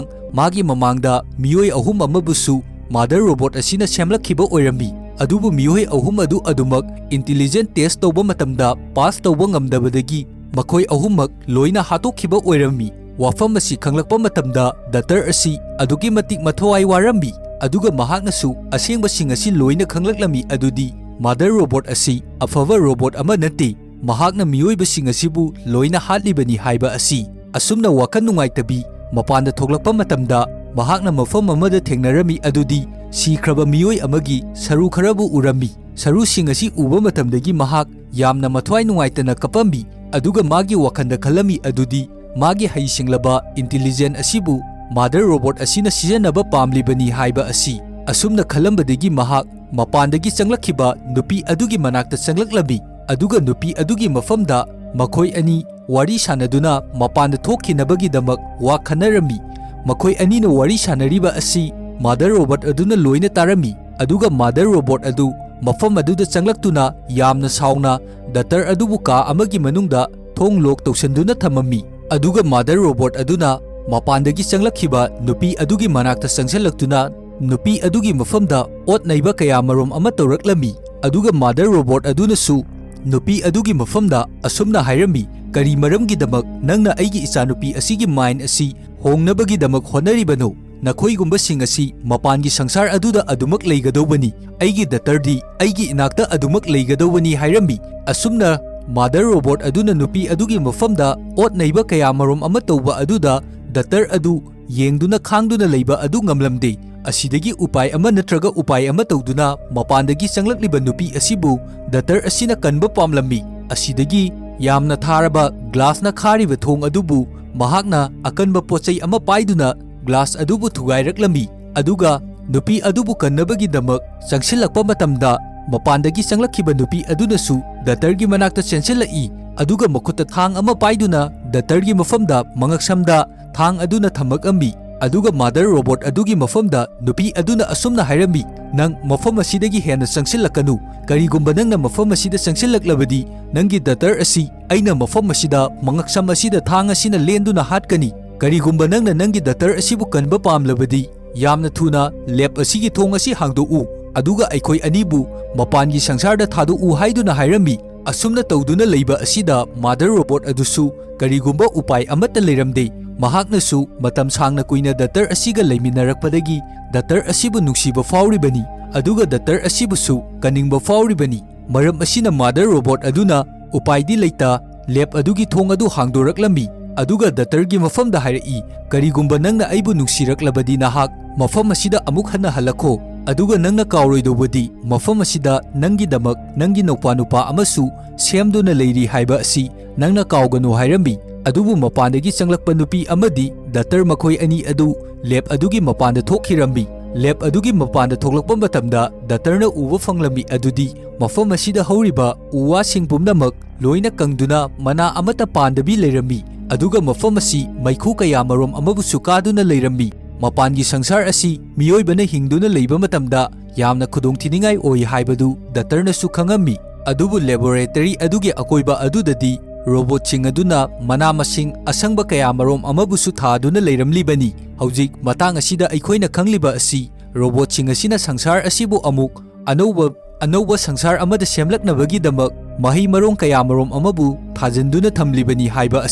ꯃꯥꯒꯤ ꯃꯃꯥꯡꯗ ꯃꯤꯑꯣꯏ ꯑꯍꯨꯝ ꯑꯃꯕꯨꯁꯨ ꯃꯥꯗꯔ ꯔꯣꯕꯣꯠ ꯑꯁꯤꯅ ꯁꯦꯝꯂꯛꯈꯤꯕ ꯑꯣꯏꯔꯝꯃꯤ꯫ ꯑꯗꯨꯕꯨ ꯃꯤꯑꯣꯏ ꯑꯍꯨꯝ ꯑꯗꯨ ꯑꯗꯨꯃꯛ ꯏꯟꯇꯤꯂꯤꯖꯦꯟꯠ ꯇꯦꯁꯠ ꯇꯧꯕ ꯃꯇꯝꯗ ꯄꯥꯁ ꯇꯧꯕ ꯉꯝꯗꯕꯗꯒꯤ ꯃꯈꯣꯏ ꯑꯍꯨꯝꯃꯛ ꯂꯣꯏꯅ ꯍꯥꯠꯇꯣꯛꯈꯤꯕ ꯑꯣꯏꯔꯝꯃꯤ꯫ ꯋꯥꯐꯝ ꯑꯁꯤ ꯈꯪꯂꯛꯄ ꯃꯇꯝꯗ ꯗꯛꯇꯔ ꯑꯁꯤ ꯑꯗꯨꯛꯀꯤ ꯃꯇꯤꯛ ꯃꯊꯋꯥꯏ ꯋꯥꯔꯝꯃꯤ, ꯑꯗꯨꯒ ꯃꯍꯥꯛꯅꯁꯨ ꯑꯁꯦꯡꯕꯁꯤꯡ ꯑꯁꯤ ꯂꯣꯏꯅ ꯈꯪꯂꯛꯂꯝꯃꯤ, ꯑꯗꯨꯗꯤ ꯃꯥꯗꯔ ꯔꯣꯕꯣꯠ ꯑꯁꯤ ꯑꯐꯕ ꯔꯣꯕꯣꯠ ꯑꯃ ꯅꯠꯇꯦ, ꯃꯍꯥꯛꯅ ꯃꯤꯑꯣꯏꯕꯁꯤꯡ ꯑꯁꯤꯕꯨ ꯂꯣꯏꯅ ꯍꯥꯠꯂꯤꯕꯅꯤ ꯍꯥꯏꯕ ꯑꯁꯤ꯫ ꯑꯁꯨꯝꯅ ꯋꯥꯈꯜ ꯅꯨꯡꯉꯥꯏꯇꯕꯤ ꯃꯄꯥꯟꯗ ꯊꯣꯛꯂꯛꯄ ꯃꯇꯝꯗ ꯃꯍꯥꯛꯅ ꯃꯐꯝ ꯑꯃꯗ ꯊꯦꯡꯅꯔꯝꯃꯤ, ꯑꯗꯨꯗꯤ ꯁꯤꯈ꯭ꯔꯕ ꯃꯤꯑꯣꯏ ꯑꯃꯒꯤ ꯁꯔꯨ ꯈꯔꯕꯨ ꯎꯔꯝꯃꯤ꯫ ꯁꯔꯨꯁꯤꯡ ꯑꯁꯤ ꯎꯕ ꯃꯇꯝꯗꯒꯤ ꯃꯍꯥꯛ ꯌꯥꯝꯅ ꯃꯊꯋꯥꯏ ꯅꯨꯡꯉꯥꯏꯇꯅ ꯀꯞꯄꯝꯃꯤ, ꯑꯗꯨꯒ ꯃꯥꯒꯤ ꯋꯥꯈꯜꯗ ꯈꯜꯂꯝꯃꯤ, ꯑꯗꯨꯗꯤ ꯃꯥꯒꯤ ꯍꯩꯁꯤꯡꯂꯕ ꯏꯟꯇꯤꯂꯤꯖꯦꯟ ꯑꯁꯤꯕꯨ ꯃꯥꯗꯔ ꯔꯣꯕꯣꯠ ꯑꯁꯤꯅ ꯁꯤꯖꯤꯟꯅꯕ ꯄꯥꯝꯂꯤꯕꯅꯤ ꯍꯥꯏꯕ ꯑꯁꯤ꯫ ꯑꯁꯨꯝꯅ ꯈꯜꯂꯝꯕꯗꯒꯤ ꯃꯍꯥꯛ ꯃꯄꯥꯟꯗꯒꯤ ꯆꯪꯂꯛꯈꯤꯕ ꯅꯨꯄꯤ ꯑꯗꯨꯒꯤ ꯃꯅꯥꯛꯇ ꯆꯪꯂꯛꯂꯝꯃꯤ, ꯑꯗꯨꯒ ꯅꯨꯄꯤ ꯑꯗꯨꯒꯤ ꯃꯐꯝꯗ ꯃꯈꯣꯏ ꯑꯅꯤ ꯋꯥꯔꯤ ꯁꯥꯅꯗꯨꯅ ꯃꯄꯥꯟꯗ ꯊꯣꯛꯈꯤꯅꯕꯒꯤꯗꯃꯛ ꯋꯥ ꯈꯟꯅꯔꯝꯃꯤ꯫ ꯃꯈꯣꯏ ꯑꯅꯤꯅ ꯋꯥꯔꯤ ꯁꯥꯅꯔꯤꯕ ꯑꯁꯤ ꯃꯥꯗꯔ ꯔꯣꯕꯣꯠ ꯑꯗꯨꯅ ꯂꯣꯏꯅ ꯇꯥꯔꯝꯃꯤ, ꯑꯗꯨꯒ ꯃꯥꯗꯔ ꯔꯣꯕꯣꯠ ꯑꯗꯨ ꯃꯐꯝ ꯑꯗꯨꯗ ꯆꯪꯂꯛꯇꯨꯅ ꯌꯥꯝꯅ ꯁꯥꯎꯅ ꯗꯛꯇꯔ ꯑꯗꯨꯕꯨ ꯀꯥ ꯑꯃꯒꯤ ꯃꯅꯨꯡꯗ ꯊꯣꯡ ꯂꯣꯛ ꯇꯧꯁꯤꯟꯗꯨꯅ ꯊꯝꯃꯝꯃꯤ, ꯑꯗꯨꯒ ꯃꯥꯗꯔ ꯔꯣꯕꯣꯠ ꯑꯗꯨꯅ ꯃꯄꯥꯟꯗꯒꯤ ꯆꯪꯂꯛꯈꯤꯕ ꯅꯨꯄꯤ ꯑꯗꯨꯒꯤ ꯃꯅꯥꯛꯇ ꯆꯪꯁꯤꯜꯂꯛꯇꯨꯅ ꯅꯨꯄꯤ ꯑꯗꯨꯒꯤ ꯃꯐꯝꯗ ꯑꯣꯠ ꯅꯩꯕ ꯀꯌꯥꯃꯔꯨꯝ ꯑꯃ ꯇꯧꯔꯛꯂꯝꯃꯤ, ꯑꯗꯨꯒ ꯃꯥꯗꯔ ꯔꯣꯕꯣꯠ ꯑꯗꯨꯅꯁꯨ ꯅꯨꯄꯤ ꯑꯗꯨꯒꯤ ꯃꯐꯝꯗ ꯑꯁꯨꯝꯅ ꯍꯥꯏꯔꯝꯃꯤ, "ꯀꯔꯤ ꯃꯔꯝꯒꯤꯗꯃꯛ ꯅꯪꯅ ꯑꯩꯒꯤ ꯏꯆꯥꯅꯨꯄꯤ ꯑꯁꯤꯒꯤ ꯃꯥꯏꯟ ꯑꯁꯤ ꯍꯣꯡꯅꯕꯒꯤꯗꯃꯛ ꯍꯣꯠꯅꯔꯤꯕꯅꯣ? ꯅꯈꯣꯏꯒꯨꯝꯕꯁꯤꯡ ꯑꯁꯤ ꯃꯄꯥꯟꯒꯤ ꯁꯪꯁꯥꯔ ꯑꯗꯨꯗ ꯑꯗꯨꯃꯛ ꯂꯩꯒꯗꯧꯕꯅꯤ, ꯑꯩꯒꯤ ꯗꯛꯇꯔꯗꯤ ꯑꯩꯒꯤ ꯏꯅꯥꯛꯇ ꯑꯗꯨꯃꯛ ꯂꯩꯒꯗꯧꯕꯅꯤ" ꯍꯥꯏꯔꯝꯃꯤ꯫ ꯑꯁꯨꯝꯅ ꯃꯥꯗꯔ ꯔꯣꯕꯣꯠ ꯑꯗꯨꯅ ꯅꯨꯄꯤ ꯑꯗꯨꯒꯤ ꯃꯐꯝꯗ ꯑꯣꯠ ꯅꯩꯕ ꯀꯌꯥꯃꯔꯨꯝ ꯑꯃ ꯇꯧꯕ ꯑꯗꯨꯗ ꯗꯛꯇꯔ ꯑꯗꯨ ꯌꯦꯡꯗꯨꯅ ꯈꯥꯡꯗꯨꯅ ꯂꯩꯕ ꯑꯗꯨ ꯉꯝꯂꯝꯗꯦ꯫ ꯑꯁꯤꯗꯒꯤ ꯎꯄꯥꯏ ꯑꯃ ꯅꯠꯇ꯭ꯔꯒ ꯎꯄꯥꯏ ꯑꯃ ꯇꯧꯗꯨꯅ ꯃꯄꯥꯟꯗꯒꯤ ꯆꯪꯂꯛꯂꯤꯕ ꯅꯨꯄꯤ ꯑꯁꯤꯕꯨ ꯗꯛꯇꯔ ꯑꯁꯤꯅ ꯀꯟꯕ ꯄꯥꯝꯂꯝꯃꯤ꯫ ꯑꯁꯤꯗꯒꯤ ꯌꯥꯝꯅ ꯊꯥꯔꯕ ꯒ꯭ꯂꯥꯁꯅ ꯈꯥꯔꯤꯕ ꯊꯣꯡ ꯑꯗꯨꯕꯨ ꯃꯍꯥꯛꯅ ꯑꯀꯟꯕ ꯄꯣꯠꯆꯩ ꯑꯃ ꯄꯥꯏꯗꯨꯅ ꯒ꯭ꯂꯥꯁ ꯑꯗꯨꯕꯨ ꯊꯨꯒꯥꯏꯔꯛꯂꯝꯃꯤ, ꯑꯗꯨꯒ ꯅꯨꯄꯤ ꯑꯗꯨꯕꯨ ꯀꯟꯅꯕꯒꯤꯗꯃꯛ ꯆꯪꯁꯤꯜꯂꯛꯄ ꯃꯇꯝꯗ ꯃꯄꯥꯟꯗꯒꯤ ꯆꯪꯂꯛꯈꯤꯕ ꯅꯨꯄꯤ ꯑꯗꯨꯅꯁꯨ ꯗꯛꯇꯔꯒꯤ ꯃꯅꯥꯛꯇ ꯆꯦꯟꯁꯤꯜꯂꯛꯏ, ꯑꯗꯨꯒ ꯃꯈꯨꯠꯇ ꯊꯥꯡ ꯑꯃ ꯄꯥꯏꯗꯨꯅ ꯗꯛꯇꯔꯒꯤ ꯃꯐꯝꯗ ꯃꯉꯛꯁꯝꯗ ꯊꯥꯡ ꯑꯗꯨꯅ ꯊꯝꯃꯛꯑꯝꯃꯤ, ꯑꯗꯨꯒ ꯃꯥꯗꯔ ꯔꯣꯕꯣꯠ ꯑꯗꯨꯒꯤ ꯃꯐꯝꯗ ꯅꯨꯄꯤ ꯑꯗꯨꯅ ꯑꯁꯨꯝꯅ ꯍꯥꯏꯔꯝꯃꯤ, "ꯅꯪ ꯃꯐꯝ ꯑꯁꯤꯗꯒꯤ ꯍꯦꯟꯅ ꯆꯪꯁꯤꯜꯂꯛꯀꯅꯨ, ꯀꯔꯤꯒꯨꯝꯕ ꯅꯪꯅ ꯃꯐꯝ ꯑꯁꯤꯗ ꯆꯪꯁꯤꯜꯂꯛꯂꯕꯗꯤ ꯅꯪꯒꯤ ꯗꯛꯇꯔ ꯑꯁꯤ ꯑꯩꯅ ꯃꯐꯝ ꯑꯁꯤꯗ ꯃꯉꯛꯁꯝ ꯑꯁꯤꯗ ꯊꯥꯡ ꯑꯁꯤꯅ ꯂꯦꯟꯗꯨꯅ ꯍꯥꯠꯀꯅꯤ꯫ ꯀꯔꯤꯒꯨꯝꯕ ꯅꯪꯅ ꯅꯪꯒꯤ ꯗꯛꯇꯔ ꯑꯁꯤꯕꯨ ꯀꯟꯕ ꯄꯥꯝꯂꯕꯗꯤ ꯌꯥꯝꯅ ꯊꯨꯅ ꯂꯦꯕ ꯑꯁꯤꯒꯤ ꯊꯣꯡ ꯑꯁꯤ ꯍꯥꯡꯗꯣꯛꯎ, ꯑꯗꯨꯒ ꯑꯩꯈꯣꯏ ꯑꯅꯤꯕꯨ ꯃꯄꯥꯟꯒꯤ ꯁꯪꯁꯥꯔꯗ ꯊꯥꯗꯣꯛꯎ" ꯍꯥꯏꯗꯨꯅ ꯍꯥꯏꯔꯝꯃꯤ꯫ ꯑꯁꯨꯝꯅ ꯇꯧꯗꯨꯅ ꯂꯩꯕ ꯑꯁꯤꯗ ꯃꯥꯗꯔ ꯔꯣꯕꯣꯠ ꯑꯗꯨꯁꯨ ꯀꯔꯤꯒꯨꯝꯕ ꯎꯄꯥꯏ ꯑꯃꯠꯇ ꯂꯩꯔꯝꯗꯦ꯫ ꯃꯍꯥꯛꯅꯁꯨ ꯃꯇꯝ ꯁꯥꯡꯅ ꯀꯨꯏꯅ ꯗꯛꯇꯔ ꯑꯁꯤꯒ ꯂꯩꯃꯤꯟꯅꯔꯛꯄꯗꯒꯤ ꯗꯛꯇꯔ ꯑꯁꯤꯕꯨ ꯅꯨꯡꯁꯤꯕ ꯐꯥꯎꯔꯤꯕꯅꯤ, ꯑꯗꯨꯒ ꯗꯛꯇꯔ ꯑꯁꯤꯕꯨꯁꯨ ꯀꯟꯅꯤꯡꯕ ꯐꯥꯎꯔꯤꯕꯅꯤ꯫ ꯃꯔꯝ ꯑꯁꯤꯅ ꯃꯥꯗꯔ ꯔꯣꯕꯣꯠ ꯑꯗꯨꯅ ꯎꯄꯥꯏꯗꯤ ꯂꯩꯇ ꯂꯦꯕ ꯑꯗꯨꯒꯤ ꯊꯣꯡ ꯑꯗꯨ ꯍꯥꯡꯗꯣꯔꯛꯂꯝꯃꯤ, ꯑꯗꯨꯒ ꯗꯛꯇꯔꯒꯤ ꯃꯐꯝꯗ ꯍꯥꯏꯔꯛꯏ, "ꯀꯔꯤꯒꯨꯝꯕ ꯅꯪꯅ ꯑꯩꯕꯨ ꯅꯨꯡꯁꯤꯔꯛꯂꯕꯗꯤ ꯅꯍꯥꯛ ꯃꯐꯝ ꯑꯁꯤꯗ ꯑꯃꯨꯛ ꯍꯟꯅ ꯍꯜꯂꯛꯈꯣ, ꯑꯗꯨꯒ ꯅꯪꯅ ꯀꯥꯎꯔꯣꯏꯗꯧꯕꯗꯤ ꯃꯐꯝ ꯑꯁꯤꯗ ꯅꯪꯒꯤꯗꯃꯛ ꯅꯪꯒꯤ ꯅꯧꯄ꯭ꯋꯥꯅꯨꯄꯥ ꯑꯃꯁꯨ ꯁꯦꯝꯗꯨꯅ ꯂꯩꯔꯤ ꯍꯥꯏꯕ ꯑꯁꯤ ꯅꯪꯅ ꯀꯥꯎꯒꯅꯨ" ꯍꯥꯏꯔꯝꯃꯤ꯫ ꯑꯗꯨꯕꯨ ꯃꯄꯥꯟꯗꯒꯤ ꯆꯪꯂꯛꯄ ꯅꯨꯄꯤ ꯑꯃꯗꯤ ꯗꯛꯇꯔ ꯃꯈꯣꯏ ꯑꯅꯤ ꯑꯗꯨ ꯂꯦꯕ ꯑꯗꯨꯒꯤ ꯃꯄꯥꯟꯗ ꯊꯣꯛꯈꯤꯔꯝꯃꯤ, ꯂꯦꯕ ꯑꯗꯨꯒꯤ ꯃꯄꯥꯟꯗ ꯊꯣꯛꯂꯛꯄ ꯃꯇꯝꯗ ꯗꯥꯛꯇꯔꯅ ꯎꯕ ꯐꯪꯂꯝꯃꯤ ꯑꯗꯨꯗꯤ ꯃꯐꯝ ꯑꯁꯤꯗ ꯍꯧꯔꯤꯕ ꯎ ꯋꯥꯁꯤꯡ ꯄꯨꯝꯅꯃꯛ ꯂꯣꯏꯅ ꯀꯪꯗꯨꯅ ꯃꯅꯥ ꯑꯃꯠꯇ ꯄꯥꯟꯗꯕꯤ ꯂꯩꯔꯝꯃꯤ ꯑꯗꯨꯒ ꯃꯐꯝ ꯑꯁꯤ ꯃꯩꯈꯨ ꯀꯌꯥꯃꯔꯣꯝ ꯑꯃꯕꯨꯁꯨ ꯀꯥꯗꯨꯅ ꯂꯩꯔꯝꯃꯤ ꯃꯄꯥꯟꯒꯤ ꯁꯪꯁꯥꯔ ꯑꯁꯤ ꯃꯤꯑꯣꯏꯕꯅ ꯍꯤꯡꯗꯨꯅ ꯂꯩꯕ ꯃꯇꯝꯗ ꯌꯥꯝꯅ ꯈꯨꯗꯣꯡꯊꯤꯅꯤꯡꯉꯥꯏ ꯑꯣꯏ ꯍꯥꯏꯕꯗꯨ ꯗꯥꯛꯇꯔꯅꯁꯨ ꯈꯪꯉꯝꯃꯤ ꯑꯗꯨꯕꯨ ꯂꯦꯕꯣꯔꯦꯇꯔꯤ ꯑꯗꯨꯒꯤ ꯑꯀꯣꯏꯕ ꯑꯗꯨꯗꯗꯤ ꯔꯣꯕꯣꯠꯁꯤꯡ ꯑꯗꯨꯅ ꯃꯅꯥ ꯃꯁꯤꯡ ꯑꯁꯪꯕ ꯀꯌꯥꯃꯔꯣꯝ ꯑꯃꯕꯨꯁꯨ ꯊꯥꯗꯨꯅ ꯂꯩꯔꯝꯂꯤꯕꯅꯤ ꯍꯧꯖꯤꯛ ꯃꯇꯥꯡ ꯑꯁꯤꯗ ꯑꯩꯈꯣꯏꯅ ꯈꯪꯂꯤꯕ ꯑꯁꯤ ꯔꯣꯕꯣꯠꯁꯤꯡ ꯑꯁꯤꯅ ꯁꯪꯁꯥꯔ ꯑꯁꯤꯕꯨ ꯑꯃꯨꯛ ꯑꯅꯧꯕ ꯁꯪꯁꯥꯔ ꯑꯃꯗ ꯁꯦꯝꯂꯛꯅꯕꯒꯤꯗꯃꯛ ꯃꯍꯩ ꯃꯔꯣꯡ ꯀꯌꯥꯃꯔꯣꯝ ꯑꯃꯕꯨ ꯊꯥꯖꯤꯟꯗꯨꯅ ꯊꯝꯂꯤꯕꯅꯤ ꯍꯥꯏꯕ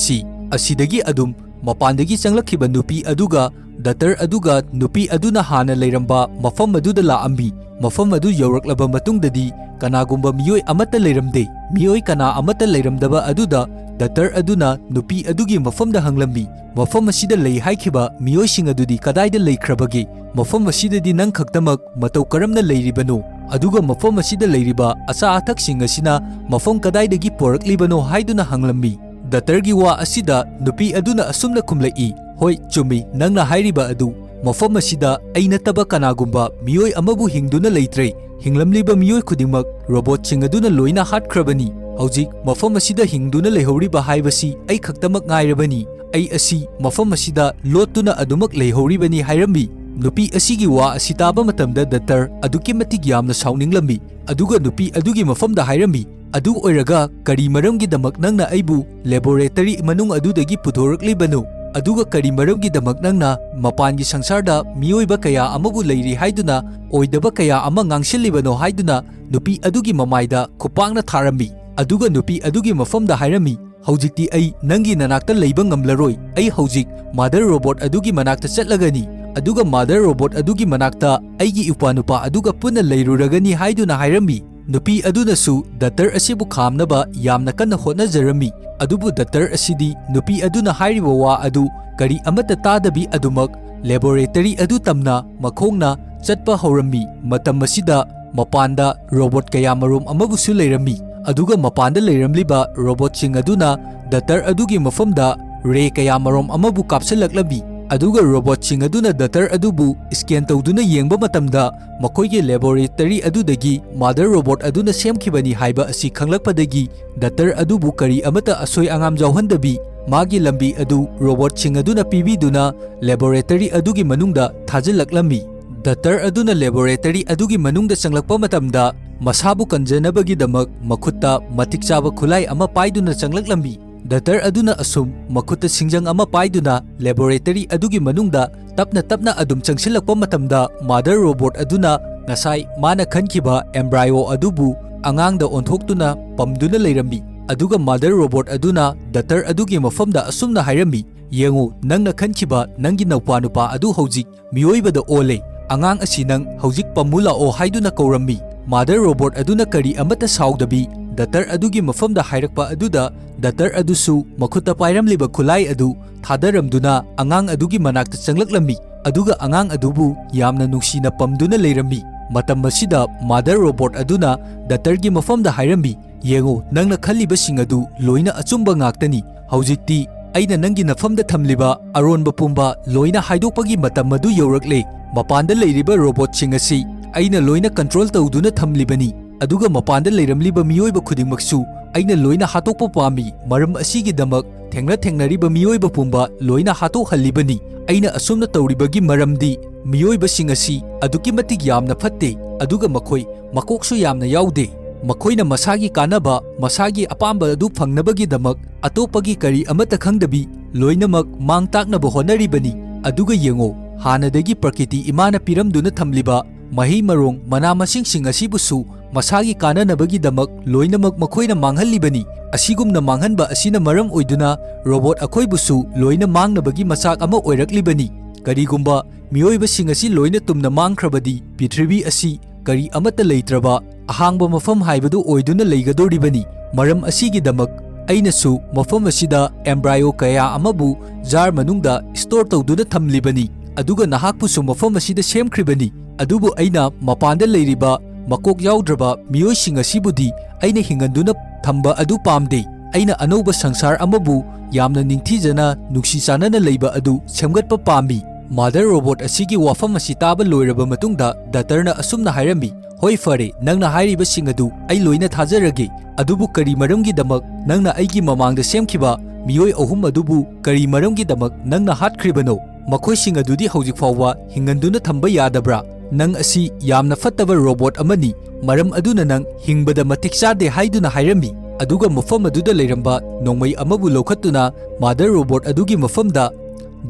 ꯑꯁꯤꯗꯒꯤ ꯑꯗꯨꯝ ꯃꯄꯥꯟꯗꯒꯤ ꯆꯪꯂꯛꯈꯤꯕ ꯅꯨꯄꯤ ꯑꯗꯨꯒ ꯗꯥꯛꯇꯔ ꯑꯗꯨꯒ ꯅꯨꯄꯤ ꯑꯗꯨꯅ ꯍꯥꯟꯅ ꯂꯩꯔꯝꯕ ꯃꯐꯝ ꯑꯗꯨꯗ ꯂꯥꯛꯑꯝꯃꯤ ꯃꯐꯝ ꯑꯗꯨ ꯌꯧꯔꯛꯂꯕ ꯃꯇꯨꯡꯗꯗꯤ ꯀꯅꯥꯒꯨꯝꯕ ꯃꯤꯑꯣꯏ ꯑꯃꯠꯇ ꯂꯩꯔꯝꯗꯦ ꯃꯤꯑꯣꯏ ꯀꯅꯥ ꯑꯃꯠꯇ ꯂꯩꯔꯝꯗꯕ ꯑꯗꯨꯗ ꯗꯥꯛꯇꯔ ꯑꯗꯨꯅ ꯅꯨꯄꯤ ꯑꯗꯨꯒꯤ ꯃꯐꯝꯗ ꯍꯪꯂꯝꯃꯤ ꯃꯐꯝ ꯑꯁꯤꯗ ꯂꯩ ꯍꯥꯏꯈꯤꯕ ꯃꯤꯑꯣꯏꯁꯤꯡ ꯑꯗꯨꯗꯤ ꯀꯗꯥꯏꯗ ꯂꯩꯈ꯭ꯔꯕꯒꯦ ꯃꯐꯝ ꯑꯁꯤꯗꯗꯤ ꯅꯪ ꯈꯛꯇꯃꯛ ꯃꯇꯧ ꯀꯔꯝꯅ ꯂꯩꯔꯤꯕꯅꯣ ꯑꯗꯨꯒ ꯃꯐꯝ ꯑꯁꯤꯗ ꯂꯩꯔꯤꯕ ꯑꯆꯥ ꯑꯊꯛꯁꯤꯡ ꯑꯁꯤꯅ ꯃꯐꯝ ꯀꯗꯥꯏꯗꯒꯤ ꯄꯣꯔꯛꯂꯤꯕꯅꯣ ꯍꯥꯏꯗꯨꯅ ꯍꯪꯂꯝꯃꯤ ꯗꯥꯛꯇꯔꯒꯤ ꯋꯥ ꯑꯁꯤꯗ ꯅꯨꯄꯤ ꯑꯗꯨꯅ ꯑꯁꯨꯝꯅ ꯈꯨꯝꯂꯛꯏ ꯍꯣꯏ ꯆꯨꯝꯃꯤ ꯅꯪꯅ ꯍꯥꯏꯔꯤꯕ ꯑꯗꯨ ꯃꯐꯝ ꯑꯁꯤꯗ ꯑꯩ ꯅꯠꯇꯕ ꯀꯅꯥꯒꯨꯝꯕ ꯃꯤꯑꯣꯏ ꯑꯃꯕꯨ ꯍꯤꯡꯗꯨꯅ ꯂꯩꯇ꯭ꯔꯦ ꯍꯤꯡꯂꯝꯂꯤꯕ ꯃꯤꯑꯣꯏ ꯈꯨꯗꯤꯡꯃꯛ ꯔꯣꯕꯣꯠꯁꯤꯡ ꯑꯗꯨꯅ ꯂꯣꯏꯅ ꯍꯥꯠꯈ꯭ꯔꯕꯅꯤ ꯍꯧꯖꯤꯛ ꯃꯐꯝ ꯑꯁꯤꯗ ꯍꯤꯡꯗꯨꯅ ꯂꯩꯍꯧꯔꯤꯕ ꯍꯥꯏꯕꯁꯤ ꯑꯩ ꯈꯛꯇꯃꯛ ꯉꯥꯏꯔꯕꯅꯤ ꯑꯩ ꯑꯁꯤ ꯃꯐꯝ ꯑꯁꯤꯗ ꯂꯣꯠꯇꯨꯅ ꯑꯗꯨꯃꯛ ꯂꯩꯍꯧꯔꯤꯕꯅꯤ ꯍꯥꯏꯔꯝꯃꯤ ꯅꯨꯄꯤ ꯑꯁꯤꯒꯤ ꯋꯥ ꯑꯁꯤ ꯇꯥꯕ ꯃꯇꯝꯗ ꯗꯥꯛꯇꯔ ꯑꯗꯨꯛꯀꯤ ꯃꯇꯤꯛ ꯌꯥꯝꯅ ꯁꯥꯎꯅꯤꯡꯂꯝꯃꯤ ꯑꯗꯨꯒ ꯅꯨꯄꯤ ꯑꯗꯨꯒꯤ ꯃꯐꯝꯗ ꯍꯥꯏꯔꯝꯃꯤ ꯑꯗꯨ ꯑꯣꯏꯔꯒ ꯀꯔꯤ ꯃꯔꯝꯒꯤꯗꯃꯛ ꯅꯪꯅ ꯑꯩꯕꯨ ꯂꯦꯕꯣꯔꯦꯇꯔꯤ ꯃꯅꯨꯡ ꯑꯗꯨꯗꯒꯤ ꯄꯨꯊꯣꯔꯛꯂꯤꯕꯅꯣ ꯑꯗꯨꯒ ꯀꯔꯤ ꯃꯔꯝꯒꯤꯗꯃꯛ ꯅꯪꯅ ꯃꯄꯥꯟꯒꯤ ꯁꯪꯁꯥꯔꯗ ꯃꯤꯑꯣꯏꯕ ꯀꯌꯥ ꯑꯃꯕꯨ ꯂꯩꯔꯤ ꯍꯥꯏꯗꯨꯅ ꯑꯣꯏꯗꯕ ꯀꯌా ꯑꯃ ꯉꯥꯡꯁꯤꯜꯂꯤꯕꯅꯣ ꯍꯥꯏꯗꯨꯅ ꯅꯨꯄꯤ ꯑꯗꯨꯒꯤ ꯃꯃꯥꯏꯗ ꯈꯨꯄꯥꯛꯅ ꯊꯥꯔꯝꯃꯤ ꯑꯗꯨꯒ ꯅꯨꯄꯤ ꯑꯗꯨꯒꯤ ꯃꯐꯝꯗ ꯍꯥꯏꯔꯝꯃꯤ ꯍꯧꯖꯤꯛꯇꯤ ꯑꯩ ꯅꯪꯒꯤ ꯅꯅꯥꯛꯇ ꯂꯩꯕ ꯉꯝꯂꯔꯣꯏ ꯑꯩ ꯍꯧꯖꯤꯛ ꯃꯥꯗꯔ ꯔꯣꯕꯣꯠ ꯑꯗꯨꯒꯤ ꯃꯅꯥꯛꯇ ꯆꯠꯂꯒꯅꯤ ꯑꯗꯨꯒ ꯃꯥꯗꯔ ꯔꯣꯕꯣꯠ ꯑꯗꯨꯒꯤ ꯃꯅꯥꯛꯇ ꯑꯩꯒꯤ ꯏꯄ꯭ꯋꯥꯅꯨꯄꯥ ꯑꯗꯨꯒ ꯄꯨꯟꯅ ꯂꯩꯔꯨꯔꯒꯅꯤ ꯍꯥꯏꯗꯨꯅ ꯍꯥꯏꯔꯝꯃꯤ ꯅꯨꯄꯤ ꯑꯗꯨꯅꯁꯨ ꯗꯥꯛꯇꯔ ꯑꯁꯤꯕꯨ ꯈꯥꯝꯅꯕ ꯌꯥꯝꯅ ꯀꯟꯅ ꯍꯣꯠꯅꯖꯔꯝꯃꯤ ꯑꯗꯨꯕꯨ ꯗꯥꯛꯇꯔ ꯑꯁꯤꯗꯤ ꯅꯨꯄꯤ ꯑꯗꯨꯅ ꯍꯥꯏꯔꯤꯕ ꯋꯥ ꯑꯗꯨ ꯀꯔꯤ ꯑꯃꯠꯇ ꯇꯥꯗꯕꯤ ꯑꯗꯨꯃꯛ ꯂꯦꯕꯣꯔꯦꯇꯔꯤ ꯑꯗꯨ ꯇꯝꯅ ꯃꯈꯣꯡꯅ ꯆꯠꯄ ꯍꯧꯔꯝꯃꯤ ꯃꯇꯝ ꯑꯁꯤꯗ ꯃꯄꯥꯟꯗ ꯔꯣꯕꯣꯠ ꯀꯌꯥꯃꯔꯣꯝ ꯑꯃꯕꯨꯁꯨ ꯂꯩꯔꯝꯃꯤ ꯑꯗꯨꯒ ꯃꯄꯥꯟꯗ ꯂꯩꯔꯝꯂꯤꯕ ꯔꯣꯕꯣꯠꯁꯤꯡ ꯑꯗꯨꯅ ꯗꯥꯛꯇꯔ ꯑꯗꯨꯒꯤ ꯃꯐꯝꯗ ꯔꯦ ꯀꯌꯥꯃꯔꯣꯝ ꯑꯃꯕꯨ ꯀꯥꯞꯁꯤꯜꯂꯛꯂꯝꯃꯤ ꯑꯗꯨꯒ ꯔꯣꯕꯣꯠꯁꯤꯡ ꯑꯗꯨꯅ ꯗꯥꯛꯇꯔ ꯑꯗꯨꯕꯨ ꯁ꯭ꯀꯦꯟ ꯇꯧꯗꯨꯅ ꯌꯦꯡꯕ ꯃꯇꯝꯗ ꯃꯈꯣꯏꯒꯤ ꯂꯦꯕꯣꯔꯦꯇꯔꯤ ꯑꯗꯨꯗꯒꯤ ꯃꯥꯗꯔ ꯔꯣꯕꯣꯠ ꯑꯗꯨꯅ ꯁꯦꯝꯈꯤꯕꯅꯤ ꯍꯥꯏꯕ ꯑꯁꯤ ꯈꯪꯂꯛꯄꯗꯒꯤ ꯗꯥꯛꯇꯔ ꯑꯗꯨꯕꯨ ꯀꯔꯤ ꯑꯃꯠꯇ ꯑꯁꯣꯏ ꯑꯉꯥꯝ ꯌꯥꯎꯍꯟꯗꯕꯤ ꯃꯥꯒꯤ ꯂꯝꯕꯤ ꯑꯗꯨ ꯔꯣꯕꯣꯠꯁꯤꯡ ꯑꯗꯨꯅ ꯄꯤꯕꯤꯗꯨꯅ ꯂꯦꯕꯣꯔꯦꯇꯔꯤ ꯑꯗꯨꯒꯤ ꯃꯅꯨꯡꯗ ꯊꯥꯖꯤꯜꯂꯛꯂꯝꯃꯤ ꯗꯥꯛꯇꯔ ꯑꯗꯨꯅ ꯂꯦꯕꯣꯔꯦꯇꯔꯤ ꯑꯗꯨꯒꯤ ꯃꯅꯨꯡꯗ ꯆꯪꯂꯛꯄ ꯃꯇꯝꯗ ꯃꯁꯥꯕꯨ ꯀꯟꯖꯅꯕꯒꯤꯗꯃꯛ ꯃꯈꯨꯠꯇ ꯃꯇꯤꯛ ꯆꯥꯕ ꯈꯨꯠꯂꯥꯏ ꯑꯃ ꯄꯥꯏꯗꯨꯅ ꯆꯪꯂꯛꯂꯝꯃꯤ ꯗꯥꯛꯇꯔ ꯑꯗꯨꯅ ꯑꯁꯨꯝ ꯃꯈꯨꯠꯇ ꯁꯤꯡꯖꯪ ꯑꯃ ꯄꯥꯏꯗꯨꯅ ꯂꯦꯕꯣꯔꯦꯇꯔꯤ ꯑꯗꯨꯒꯤ ꯃꯅꯨꯡꯗ ꯇꯞꯅ ꯇꯞꯅ ꯑꯗꯨꯝ ꯆꯪꯁꯤꯜꯂꯛꯄ ꯃꯇꯝꯗ ꯃꯥꯗꯔ ꯔꯣꯕꯣꯠ ꯑꯗꯨꯅ ꯉꯁꯥꯏ ꯃꯥꯅ ꯈꯟꯈꯤꯕ ꯑꯦꯝꯕ꯭ꯔꯥꯏꯑꯣ ꯑꯗꯨꯕꯨ ꯑꯉꯥꯡꯗ ꯑꯣꯟꯊꯣꯛꯇꯨꯅ ꯄꯝꯗꯨꯅ ꯂꯩꯔꯝꯃꯤ ꯑꯗꯨꯒ ꯃꯥꯗꯔ ꯔꯣꯕꯣꯠ ꯑꯗꯨꯅ ꯗꯥꯛꯇꯔ ꯑꯗꯨꯒꯤ ꯃꯐꯝꯗ ꯑꯁꯨꯝꯅ ꯍꯥꯏꯔꯝꯃꯤ ꯌꯦꯡꯉꯨ ꯅꯪꯅ ꯈꯟꯈꯤꯕ ꯅꯪꯒꯤ ꯅꯧꯄꯥꯅꯨꯄꯥ ꯑꯗꯨ ꯍꯧꯖꯤꯛ ꯃꯤꯑꯣꯏꯕꯗ ꯑꯣꯜꯂꯦ ꯑꯉꯥꯡ ꯑꯁꯤ ꯅꯪ ꯍꯧꯖꯤꯛ ꯄꯝꯃꯨ ꯂꯥꯛꯑꯣ ꯍꯥꯏꯗꯨꯅ ꯀꯧꯔꯝꯃꯤ ꯃꯥꯗꯔ ꯔꯣꯕꯣꯠ ꯑꯗꯨꯅ ꯀꯔꯤ ꯑꯃꯠꯇ ꯁꯥꯎꯗꯕꯤ ꯗꯥꯛꯇꯔ ꯑꯗꯨꯒꯤ ꯃꯐꯝꯗ ꯍꯥꯏꯔꯛꯄ ꯑꯗꯨꯗ ꯗꯥꯛꯇꯔ ꯑꯗꯨꯁꯨ ꯃꯈꯨꯠꯇ ꯄꯥꯏꯔꯝꯂꯤꯕ ꯈꯨꯠꯂꯥꯏ ꯑꯗꯨ ꯊꯥꯗꯔꯝꯗꯨꯅ ꯑꯉꯥꯡ ꯑꯗꯨꯒꯤ ꯃꯅꯥꯛꯇ ꯆꯪꯂꯛꯂꯝꯃꯤ ꯑꯗꯨꯒ ꯑꯉꯥꯡ ꯑꯗꯨꯕꯨ ꯌꯥꯝꯅ ꯅꯨꯡꯁꯤꯅ ꯄꯝꯗꯨꯅ ꯂꯩꯔꯝꯃꯤ ꯃꯇꯝ ꯑꯁꯤꯗ ꯃꯥꯗꯔ ꯔꯣꯕꯣꯠ ꯑꯗꯨꯅ ꯗꯥꯛꯇꯔꯒꯤ ꯃꯐꯝꯗ ꯍꯥꯏꯔꯝꯃꯤ ꯌꯦꯡꯉꯨ ꯅꯪꯅ ꯈꯜꯂꯤꯕꯁꯤꯡ ꯑꯗꯨ ꯂꯣꯏꯅ ꯑꯆꯨꯝꯕ ꯉꯥꯛꯇꯅꯤ ꯍꯧꯖꯤꯛꯇꯤ ꯑꯩꯅ ꯅꯪꯒꯤ ꯅꯐꯝꯗ ꯊꯝꯂꯤꯕ ꯑꯔꯣꯟꯕ ꯄꯨꯝꯕ ꯂꯣꯏꯅ ꯍꯥꯏꯗꯣꯛꯄꯒꯤ ꯃꯇꯝ ꯑꯗꯨ ꯌꯧꯔꯛꯂꯦ ꯃꯄꯥꯟꯗ ꯂꯩꯔꯤꯕ ꯔꯣꯕꯣꯠꯁꯤꯡ ꯑꯁꯤ ꯑꯩꯅ ꯂꯣꯏꯅ ꯀꯟꯇ꯭ꯔꯣꯜ ꯇꯧꯗꯨꯅ ꯊꯝꯂꯤꯕꯅꯤ ꯑꯗꯨꯒ ꯃꯄꯥꯟꯗ ꯂꯩꯔꯝꯂꯤꯕ ꯃꯤꯑꯣꯏꯕ ꯈꯨꯗꯤꯡꯃꯛꯁꯨ ꯑꯩꯅ ꯂꯣꯏꯅ ꯍꯥꯠꯇꯣꯛꯄ ꯄꯥꯝꯃꯤ ꯃꯔꯝ ꯑꯁꯤꯒꯤꯗꯃꯛ ꯊꯦꯡꯅꯔꯤꯕ ꯃꯤꯑꯣꯏꯕ ꯄꯨꯝꯕ ꯂꯣꯏꯅ ꯍꯥꯠꯇꯣꯛꯍꯜꯂꯤꯕꯅꯤ ꯑꯩꯅ ꯑꯁꯨꯝꯅ ꯇꯧꯔꯤꯕꯒꯤ ꯃꯔꯝꯗꯤ ꯃꯤꯑꯣꯏꯕꯁꯤꯡ ꯑꯁꯤ ꯑꯗꯨꯛꯀꯤ ꯃꯇꯤꯛ ꯌꯥꯝꯅ ꯐꯠꯇꯦ ꯑꯗꯨꯒ ꯃꯈꯣꯏ ꯃꯀꯣꯛꯁꯨ ꯌꯥꯝꯅ ꯌꯥꯎꯗꯦ ꯃꯈꯣꯏꯅ ꯃꯁꯥꯒꯤ ꯀꯥꯟꯅꯕ ꯃꯁꯥꯒꯤ ꯑꯄꯥꯝꯕ ꯑꯗꯨ ꯐꯪꯅꯕꯒꯤꯗꯃꯛ ꯑꯇꯣꯞꯄꯒꯤ ꯀꯔꯤ ꯑꯃꯠꯇ ꯈꯪꯗꯕꯤ ꯂꯣꯏꯅꯃꯛ ꯃꯥꯡ ꯇꯥꯛꯅꯕ ꯍꯣꯠꯅꯔꯤꯕꯅꯤ ꯑꯗꯨꯒ ꯌꯦꯡꯉꯣ ꯍꯥꯟꯅꯗꯒꯤ ꯄ꯭ꯔꯀꯤꯇꯤ ꯏꯃꯥꯅ ꯄꯤꯔꯝꯗꯨꯅ ꯊꯝꯂꯤꯕ ꯃꯍꯩ ꯃꯔꯣꯡ ꯃꯅꯥ ꯃꯁꯤꯡꯁꯤꯡ ꯑꯁꯤꯕꯨꯁꯨ ꯃꯁꯥꯒꯤ ꯀꯥꯟꯅꯅꯕꯒꯤꯗꯃꯛ ꯂꯣꯏꯅꯃꯛ ꯃꯈꯣꯏꯅ ꯃꯥꯡꯍꯜꯂꯤꯕꯅꯤ ꯑꯁꯤꯒꯨꯝꯅ ꯃꯥꯡꯍꯟꯕ ꯑꯁꯤꯅ ꯃꯔꯝ ꯑꯣꯏꯗꯨꯅ ꯔꯣꯕꯣꯠ ꯑꯩꯈꯣꯏꯕꯨꯁꯨ ꯂꯣꯏꯅ ꯃꯥꯡꯅꯕꯒꯤ ꯃꯆꯥꯛ ꯑꯃ ꯑꯣꯏꯔꯛꯂꯤꯕꯅꯤ ꯀꯔꯤꯒꯨꯝꯕ ꯃꯤꯑꯣꯏꯕꯁꯤꯡ ꯑꯁꯤ ꯂꯣꯏꯅ ꯇꯨꯝꯅ ꯃꯥꯡꯈ꯭ꯔꯕꯗꯤ ꯄ꯭ꯔꯤꯊꯤꯕꯤ ꯑꯁꯤ ꯀꯔꯤ ꯑꯃꯠꯇ ꯂꯩꯇ꯭ꯔꯕ ꯑꯍꯥꯡꯕ ꯃꯐꯝ ꯍꯥꯏꯕꯗꯨ ꯑꯣꯏꯗꯨꯅ ꯂꯩꯒꯗꯧꯔꯤꯕꯅꯤ ꯃꯔꯝ ꯑꯁꯤꯒꯤꯗꯃꯛ ꯑꯩꯅꯁꯨ ꯃꯐꯝ ꯑꯁꯤꯗ ꯑꯦꯝꯕ꯭ꯔꯥꯏꯑꯣ ꯀꯌꯥ ꯑꯃꯕꯨ ꯖꯥꯔ ꯃꯅꯨꯡꯗ ꯁ꯭ꯇꯣꯔ ꯇꯧꯗꯨꯅ ꯊꯝꯂꯤꯕꯅꯤ ꯑꯗꯨꯒ ꯅꯍꯥꯛꯄꯨꯁꯨ ꯃꯐꯝ ꯑꯁꯤꯗ ꯁꯦꯝꯈ꯭ꯔꯤꯕꯅꯤ ꯑꯗꯨꯕꯨ ꯑꯩꯅ ꯃꯄꯥꯟꯗ ꯂꯩꯔꯤꯕ ꯃꯀꯣꯛ ꯌꯥꯎꯗ꯭ꯔꯕ ꯃꯤꯑꯣꯏꯁꯤꯡ ꯑꯁꯤꯕꯨꯗꯤ ꯑꯩꯅ ꯍꯤꯡꯍꯟꯗꯨꯅ ꯊꯝꯕ ꯑꯗꯨ ꯄꯥꯝꯗꯦ ꯑꯩꯅ ꯑꯅꯧꯕ ꯁꯪꯁꯥꯔ ꯑꯃꯕꯨ ꯌꯥꯝꯅ ꯅꯤꯡꯊꯤꯖꯅ ꯅꯨꯡꯁꯤ ꯆꯥꯟꯅꯅ ꯂꯩꯕ ꯑꯗꯨ ꯁꯦꯝꯒꯠꯄ ꯄꯥꯝꯃꯤ ꯃꯥꯗꯔ ꯔꯣꯕꯣꯠ ꯑꯁꯤꯒꯤ ꯋꯥꯐꯝ ꯑꯁꯤ ꯇꯥꯕ ꯂꯣꯏꯔꯕ ꯃꯇꯨꯡꯗ ꯗꯥꯛꯇꯔꯅ ꯑꯁꯨꯝꯅ ꯍꯥꯏꯔꯝꯃꯤ, ꯍꯣꯏ ꯐꯔꯦ, ꯅꯪꯅ ꯍꯥꯏꯔꯤꯕꯁꯤꯡ ꯑꯗꯨ ꯑꯩ ꯂꯣꯏꯅ ꯊꯥꯖꯔꯒꯦ, ꯑꯗꯨꯕꯨ ꯀꯔꯤ ꯃꯔꯝꯒꯤꯗꯃꯛ ꯅꯪꯅ ꯑꯩꯒꯤ ꯃꯃꯥꯡꯗ ꯁꯦꯝꯈꯤꯕ ꯃꯤꯑꯣꯏ ꯑꯍꯨꯝ ꯑꯗꯨꯕꯨ ꯀꯔꯤ ꯃꯔꯝꯒꯤꯗꯃꯛ ꯅꯪꯅ ꯍꯥꯠꯈ꯭ꯔꯤꯕꯅꯣ? ꯃꯈꯣꯏꯁꯤꯡ ꯑꯗꯨꯗꯤ ꯍꯧꯖꯤꯛ ꯐꯥꯎꯕ ꯍꯤꯡꯍꯟꯗꯨꯅ ꯊꯝꯕ ꯌꯥꯗꯕ꯭ꯔꯥ? ꯅꯪ ꯑꯁꯤ ꯌꯥꯝꯅ ꯐꯠꯇꯕ ꯔꯣꯕꯣꯠ ꯑꯃꯅꯤ, ꯃꯔꯝ ꯑꯗꯨꯅ ꯅꯪ ꯍꯤꯡꯕꯗ ꯃꯇꯤꯛ ꯆꯥꯗꯦ ꯍꯥꯏꯗꯨꯅ ꯍꯥꯏꯔꯝꯃꯤ꯫ ꯑꯗꯨꯒ ꯃꯐꯝ ꯑꯗꯨꯗ ꯂꯩꯔꯝꯕ ꯅꯣꯡꯃꯩ ꯑꯃꯕꯨ ꯂꯧꯈꯠꯇꯨꯅ ꯃꯥꯗꯔ ꯔꯣꯕꯣꯠ ꯑꯗꯨꯒꯤ ꯃꯐꯝꯗ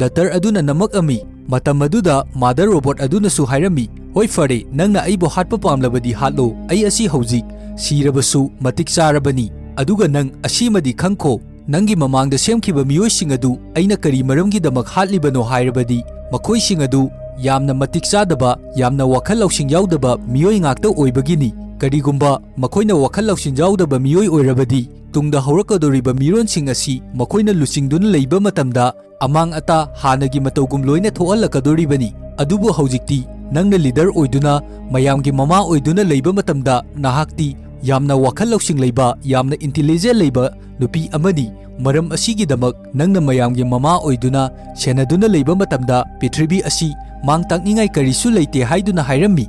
ꯗꯥꯛꯇꯔ ꯑꯗꯨꯅ ꯅꯝꯃꯛꯑꯝꯃꯤ꯫ ꯃꯇꯝ ꯑꯗꯨꯗ ꯃꯥꯗꯔ ꯔꯣꯕꯣꯠ ꯑꯗꯨꯅꯁꯨ ꯍꯥꯏꯔꯝꯃꯤ, ꯍꯣꯏ ꯐꯔꯦ, ꯅꯪꯅ ꯑꯩꯕꯨ ꯍꯥꯠꯄ ꯄꯥꯝꯂꯕꯗꯤ ꯍꯥꯠꯂꯣ, ꯑꯩ ꯑꯁꯤ ꯍꯧꯖꯤꯛ ꯁꯤꯔꯕꯁꯨ ꯃꯇꯤꯛ ꯆꯥꯔꯕꯅꯤ꯫ ꯑꯗꯨꯒ ꯅꯪ ꯑꯁꯤꯃꯗꯤ ꯈꯪꯈꯣ, ꯅꯪꯒꯤ ꯃꯃꯥꯡꯗ ꯁꯦꯝꯈꯤꯕ ꯃꯤꯑꯣꯏꯁꯤꯡ ꯑꯗꯨ ꯑꯩꯅ ꯀꯔꯤ ꯃꯔꯝꯒꯤꯗꯃꯛ ꯍꯥꯠꯂꯤꯕꯅꯣ ꯍꯥꯏꯔꯕꯗꯤ ꯃꯈꯣꯏꯁꯤꯡ ꯑꯗꯨ ꯌꯥꯝꯅ ꯃꯇꯤꯛ ꯆꯥꯗꯕ, ꯌꯥꯝꯅ ꯋꯥꯈꯜ ꯂꯧꯁꯤꯡ ꯌꯥꯎꯗꯕ ꯃꯤꯑꯣꯏ ꯉꯥꯛꯇ ꯑꯣꯏꯕꯒꯤꯅꯤ꯫ ꯀꯔꯤꯒꯨꯝꯕ ꯃꯈꯣꯏꯅ ꯋꯥꯈꯜ ꯂꯧꯁꯤꯡ ꯌꯥꯎꯗꯕ ꯃꯤꯑꯣꯏ ꯑꯣꯏꯔꯕꯗꯤ ꯇꯨꯡꯗ ꯍꯧꯔꯛꯀꯗꯧꯔꯤꯕ ꯃꯤꯔꯣꯟꯁꯤꯡ ꯑꯁꯤ ꯃꯈꯣꯏꯅ ꯂꯨꯆꯤꯡꯗꯨꯅ ꯂꯩꯕ ꯃꯇꯝꯗ ꯑꯃꯥꯡ ꯑꯇꯥ ꯍꯥꯟꯅꯒꯤ ꯃꯇꯧꯒꯨꯝ ꯂꯣꯏꯅ ꯊꯣꯛꯍꯜꯂꯛꯀꯗꯧꯔꯤꯕꯅꯤ꯫ ꯑꯗꯨꯕꯨ ꯍꯧꯖꯤꯛꯇꯤ ꯅꯪꯅ ꯂꯤꯗꯔ ꯑꯣꯏꯗꯨꯅ ꯃꯌꯥꯝꯒꯤ ꯃꯃꯥ ꯑꯣꯏꯗꯨꯅ ꯂꯩꯕ ꯃꯇꯝꯗ ꯅꯍꯥꯛꯇꯤ ꯌꯥꯝꯅ ꯋꯥꯈꯜ ꯂꯧꯁꯤꯡ ꯂꯩꯕ, ꯌꯥꯝꯅ ꯏꯟꯇꯦꯂꯤꯖꯦꯟ ꯂꯩꯕ ꯅꯨꯄꯤ ꯑꯃꯅꯤ꯫ ꯃꯔꯝ ꯑꯁꯤꯒꯤꯗꯃꯛ ꯅꯪꯅ ꯃꯌꯥꯝꯒꯤ ꯃꯃꯥ ꯑꯣꯏꯗꯨꯅ ꯁꯦꯟꯅꯗꯨꯅ ꯂꯩꯕ ꯃꯇꯝꯗ ꯄ꯭ꯔꯤꯊꯤꯕꯤ ꯑꯁꯤ ꯃꯥꯡ ꯇꯥꯛꯅꯤꯡꯉꯥꯏ ꯀꯔꯤꯁꯨ ꯂꯩꯇꯦ ꯍꯥꯏꯗꯨꯅ ꯍꯥꯏꯔꯝꯃꯤ꯫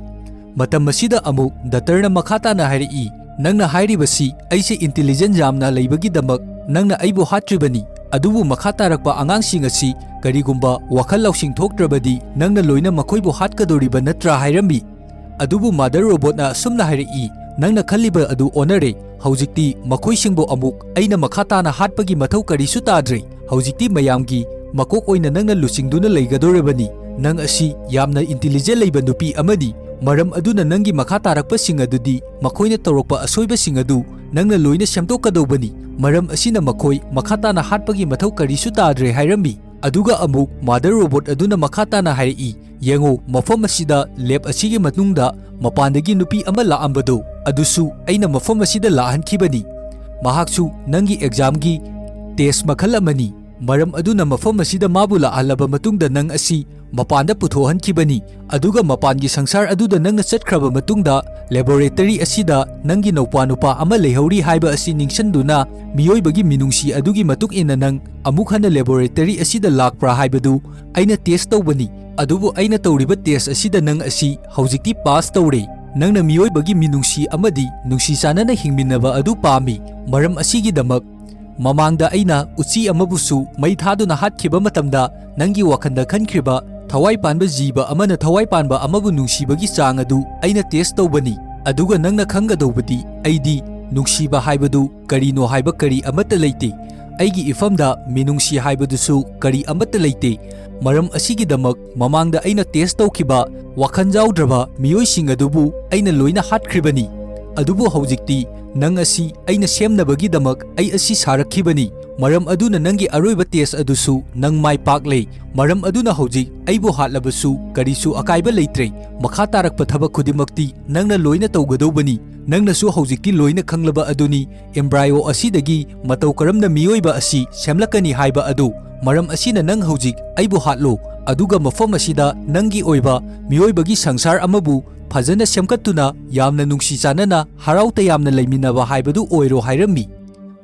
ꯃꯇꯝ ꯑꯁꯤꯗ ꯑꯃꯨꯛ ꯗꯥꯛꯇꯔꯅ ꯃꯈꯥ ꯇꯥꯅ ꯍꯥꯏꯔꯛꯏ, ꯅꯪꯅ ꯍꯥꯏꯔꯤꯕꯁꯤ ꯑꯩꯁꯦ ꯏꯟꯇꯦꯂꯤꯖꯦꯟ ꯌꯥꯝꯅ ꯂꯩꯕꯒꯤꯗꯃꯛ ꯅꯪꯅ ꯑꯩꯕꯨ ꯍꯥꯠꯇ꯭ꯔꯤꯕꯅꯤ, ꯑꯗꯨꯕꯨ ꯃꯈꯥ ꯇꯥꯔꯛꯄ ꯑꯉꯥꯡꯁꯤꯡ ꯑꯁꯤ ꯀꯔꯤꯒꯨꯝꯕ ꯋꯥꯈꯜ ꯂꯧꯁꯤꯡ ꯊꯣꯛꯇ꯭ꯔꯕꯗꯤ ꯅꯪꯅ ꯂꯣꯏꯅ ꯃꯈꯣꯏꯕꯨ ꯍꯥꯠꯀꯗꯧꯔꯤꯕ ꯅꯠꯇ꯭ꯔꯥ ꯍꯥꯏꯔꯝꯃꯤ꯫ ꯑꯗꯨꯕꯨ ꯃꯥꯗꯔ ꯔꯣꯕꯣꯠꯅ ꯑꯁꯨꯝꯅ ꯍꯥꯏꯔꯛꯏ, ꯅꯪꯅ ꯈꯜꯂꯤꯕ ꯑꯗꯨ ꯑꯣꯟꯅꯔꯦ, ꯍꯧꯖꯤꯛꯇꯤ ꯃꯈꯣꯏꯁꯤꯡꯕꯨ ꯑꯃꯨꯛ ꯑꯩꯅ ꯃꯈꯥ ꯇꯥꯅ ꯍꯥꯠꯄꯒꯤ ꯃꯊꯧ ꯀꯔꯤꯁꯨ ꯇꯥꯗ꯭ꯔꯦ, ꯍꯧꯖꯤꯛꯇꯤ ꯃꯌꯥꯝꯒꯤ ꯃꯀꯣꯛ ꯑꯣꯏꯅ ꯅꯪꯅ ꯂꯨꯆꯤꯡꯗꯨꯅ ꯂꯩꯒꯗꯧꯔꯕꯅꯤ꯫ ꯅꯪ ꯑꯁꯤ ꯌꯥꯝꯅ ꯏꯟꯇꯦꯂꯤꯖꯦꯟ ꯂꯩꯕ ꯅꯨꯄꯤ ꯑꯃꯅꯤ, ꯃꯔꯝ ꯑꯗꯨꯅ ꯅꯪꯒꯤ ꯃꯈꯥ ꯇꯥꯔꯛꯄꯁꯤꯡ ꯑꯗꯨꯗꯤ ꯃꯈꯣꯏꯅ ꯇꯧꯔꯛꯄ ꯑꯁꯣꯏꯕꯁꯤꯡ ꯑꯗꯨ ꯅꯪꯅ ꯂꯣꯏꯅ ꯁꯦꯝꯗꯣꯛꯀꯗꯧꯕꯅꯤ, ꯃꯔꯝ ꯑꯁꯤꯅ ꯃꯈꯣꯏ ꯃꯈꯥ ꯇꯥꯅ ꯍꯥꯠꯄꯒꯤ ꯃꯊꯧ ꯀꯔꯤꯁꯨ ꯇꯥꯗ꯭ꯔꯦ ꯍꯥꯏꯔꯝꯃꯤ꯫ ꯑꯗꯨꯒ ꯑꯃꯨꯛ ꯃꯥꯗꯔ ꯔꯣꯕꯣꯠ ꯑꯗꯨꯅ ꯃꯈꯥ ꯇꯥꯅ ꯍꯥꯏꯔꯛꯏ, ꯌꯦꯡꯉꯣ, ꯃꯐꯝ ꯑꯁꯤꯗ ꯂꯦꯕ ꯑꯁꯤꯒꯤ ꯃꯅꯨꯡꯗ ꯃꯄꯥꯟꯗꯒꯤ ꯅꯨꯄꯤ ꯑꯃ ꯂꯥꯛꯑꯝꯕꯗꯣ, ꯑꯗꯨꯁꯨ ꯑꯩꯅ ꯃꯐꯝ ꯑꯁꯤꯗ ꯂꯥꯛꯍꯟꯈꯤꯕꯅꯤ꯫ ꯃꯍꯥꯛꯁꯨ ꯅꯪꯒꯤ ꯑꯦꯛꯖꯥꯝꯒꯤ ꯇꯦꯁ ꯃꯈꯜ ꯑꯃꯅꯤ, ꯃꯔꯝ ꯑꯗꯨꯅ ꯃꯐꯝ ꯑꯁꯤꯗ ꯃꯥꯕꯨ ꯂꯥꯛꯍꯜꯂꯕ ꯃꯇꯨꯡꯗ ꯅꯪ ꯑꯁꯤ ꯃꯄꯥꯟꯗ ꯄꯨꯊꯣꯛꯍꯟꯈꯤꯕꯅꯤ꯫ ꯑꯗꯨꯒ ꯃꯄꯥꯟꯒꯤ ꯁꯪꯁꯥꯔ ꯑꯗꯨꯗ ꯅꯪꯅ ꯆꯠꯈ꯭ꯔꯕ ꯃꯇꯨꯡꯗ ꯂꯦꯕꯣꯔꯦꯇꯔꯤ ꯑꯁꯤꯗ ꯅꯪꯒꯤ ꯅꯨꯄꯥ ꯑꯃ ꯂꯩꯍꯧꯔꯤ ꯍꯥꯏꯕ ꯑꯁꯤ ꯅꯤꯡꯁꯤꯡꯗꯨꯅ ꯃꯤꯑꯣꯏꯕꯒꯤ ꯃꯤꯅꯨꯡꯁꯤ ꯑꯗꯨꯒꯤ ꯃꯇꯨꯡ ꯏꯟꯅ ꯅꯪ ꯑꯃꯨꯛ ꯍꯟꯅ ꯂꯦꯕꯣꯔꯦꯇꯔꯤ ꯑꯁꯤꯗ ꯂꯥꯛꯄ꯭ꯔꯥ ꯍꯥꯏꯕꯗꯨ ꯑꯩꯅ ꯇꯦꯁ ꯇꯧꯕꯅꯤ꯫ ꯑꯗꯨꯕꯨ ꯑꯩꯅ ꯇꯧꯔꯤꯕ ꯇꯦꯁ ꯑꯁꯤꯗ ꯅꯪ ꯑꯁꯤ ꯍꯧꯖꯤꯛꯇꯤ ꯄꯥꯁ ꯇꯧꯔꯦ꯫ ꯅꯪꯅ ꯃꯤꯑꯣꯏꯕꯒꯤ ꯃꯤꯅꯨꯡꯁꯤ ꯑꯃꯗꯤ ꯅꯨꯡꯁꯤ ꯆꯥꯟꯅꯅ ꯍꯤꯡꯃꯤꯟꯅꯕ ꯑꯗꯨ ꯄꯥꯝꯃꯤ, ꯃꯔꯝ ꯑꯁꯤꯒꯤꯗꯃꯛ ꯃꯃꯥꯡꯗ ꯑꯩꯅ ꯎꯆꯤ ꯑꯃꯕꯨꯁꯨ ꯃꯩ ꯊꯥꯗꯨꯅ ꯍꯥꯠꯈꯤꯕ ꯃꯇꯝꯗ ꯅꯪꯒꯤ ꯋꯥꯈꯟꯗ ꯈꯟꯈ꯭ꯔꯤꯕ ꯊꯋꯥꯏ ꯄꯥꯟꯕ ꯖꯤꯕ ꯑꯃꯅ ꯊꯋꯥꯏ ꯄꯥꯟꯕ ꯑꯃꯕꯨ ꯅꯨꯡꯁꯤꯕꯒꯤ ꯆꯥꯡ ꯑꯗꯨ ꯑꯩꯅ ꯇꯦꯁ ꯇꯧꯕꯅꯤ꯫ ꯑꯗꯨꯒ ꯅꯪꯅ ꯈꯪꯒꯗꯧꯕꯗꯤ ꯑꯩꯗꯤ ꯅꯨꯡꯁꯤꯕ ꯍꯥꯏꯕꯗꯨ ꯀꯔꯤꯅꯣ ꯍꯥꯏꯕ ꯀꯔꯤ ꯑꯃꯠꯇ ꯂꯩꯇꯦ, ꯑꯩꯒꯤ ꯏꯐꯝꯗ ꯃꯤꯅꯨꯡꯁꯤ ꯍꯥꯏꯕꯗꯨꯁꯨ ꯀꯔꯤ ꯑꯃꯠꯇ ꯂꯩꯇꯦ꯫ ꯃꯔꯝ ꯑꯁꯤꯒꯤꯗꯃꯛ ꯃꯃꯥꯡꯗ ꯑꯩꯅ ꯇꯦꯁ ꯇꯧꯈꯤꯕ ꯋꯥꯈꯟ ꯌꯥꯎꯗ꯭ꯔꯕ ꯃꯤꯑꯣꯏꯁꯤꯡ ꯑꯗꯨꯕꯨ ꯑꯩꯅ ꯂꯣꯏꯅ ꯍꯥꯠꯈ꯭ꯔꯤꯕꯅꯤ꯫ ꯑꯗꯨꯕꯨ ꯍꯧꯖꯤꯛꯇꯤ ꯅꯪ ꯑꯁꯤ ꯑꯩꯅ ꯁꯦꯝꯅꯕꯒꯤꯗꯃꯛ ꯑꯩ ꯑꯁꯤ ꯁꯥꯔꯛꯈꯤꯕꯅꯤ, ꯃꯔꯝ ꯑꯗꯨꯅ ꯅꯪꯒꯤ ꯑꯔꯣꯏꯕ ꯇꯦꯁ ꯑꯗꯨꯁꯨ ꯅꯪ ꯃꯥꯏ ꯄꯥꯛꯂꯦ, ꯃꯔꯝ ꯑꯗꯨꯅ ꯍꯧꯖꯤꯛ ꯑꯩꯕꯨ ꯍꯥꯠꯂꯕꯁꯨ ꯀꯔꯤꯁꯨ ꯑꯀꯥꯏꯕ ꯂꯩꯇ꯭ꯔꯦ, ꯃꯈꯥ ꯇꯥꯔꯛꯄ ꯊꯕꯛ ꯈꯨꯗꯤꯡꯃꯛꯇꯤ ꯅꯪꯅ ꯂꯣꯏꯅ ꯇꯧꯒꯗꯧꯕꯅꯤ꯫ ꯅꯪꯅꯁꯨ ꯍꯧꯖꯤꯛꯇꯤ ꯂꯣꯏꯅ ꯈꯪꯂꯕ ꯑꯗꯨꯅꯤ ꯑꯦꯝꯕ꯭ꯔꯥꯏꯑꯣ ꯑꯁꯤꯗꯒꯤ ꯃꯇꯧ ꯀꯔꯝꯅ ꯃꯤꯑꯣꯏꯕ ꯑꯁꯤ ꯁꯦꯝꯂꯛꯀꯅꯤ ꯍꯥꯏꯕ ꯑꯗꯨ, ꯃꯔꯝ ꯑꯁꯤꯅ ꯅꯪ ꯍꯧꯖꯤꯛ ꯑꯩꯕꯨ ꯍꯥꯠꯂꯣ, ꯑꯗꯨꯒ ꯃꯐꯝ ꯑꯁꯤꯗ ꯅꯪꯒꯤ ꯑꯣꯏꯕ ꯃꯤꯑꯣꯏꯕꯒꯤ ꯁꯪꯁꯥꯔ ꯑꯃꯕꯨ ꯐꯖꯅ ꯁꯦꯝꯒꯠꯇꯨꯅ ꯌꯥꯝꯅ ꯅꯨꯡꯁꯤ ꯆꯥꯟꯅꯅ ꯍꯔꯥꯎ ꯇꯌꯥꯝꯅ ꯂꯩꯃꯤꯟꯅꯕ ꯍꯥꯏꯕꯗꯨ ꯑꯣꯏꯔꯣ ꯍꯥꯏꯔꯝꯃꯤ꯫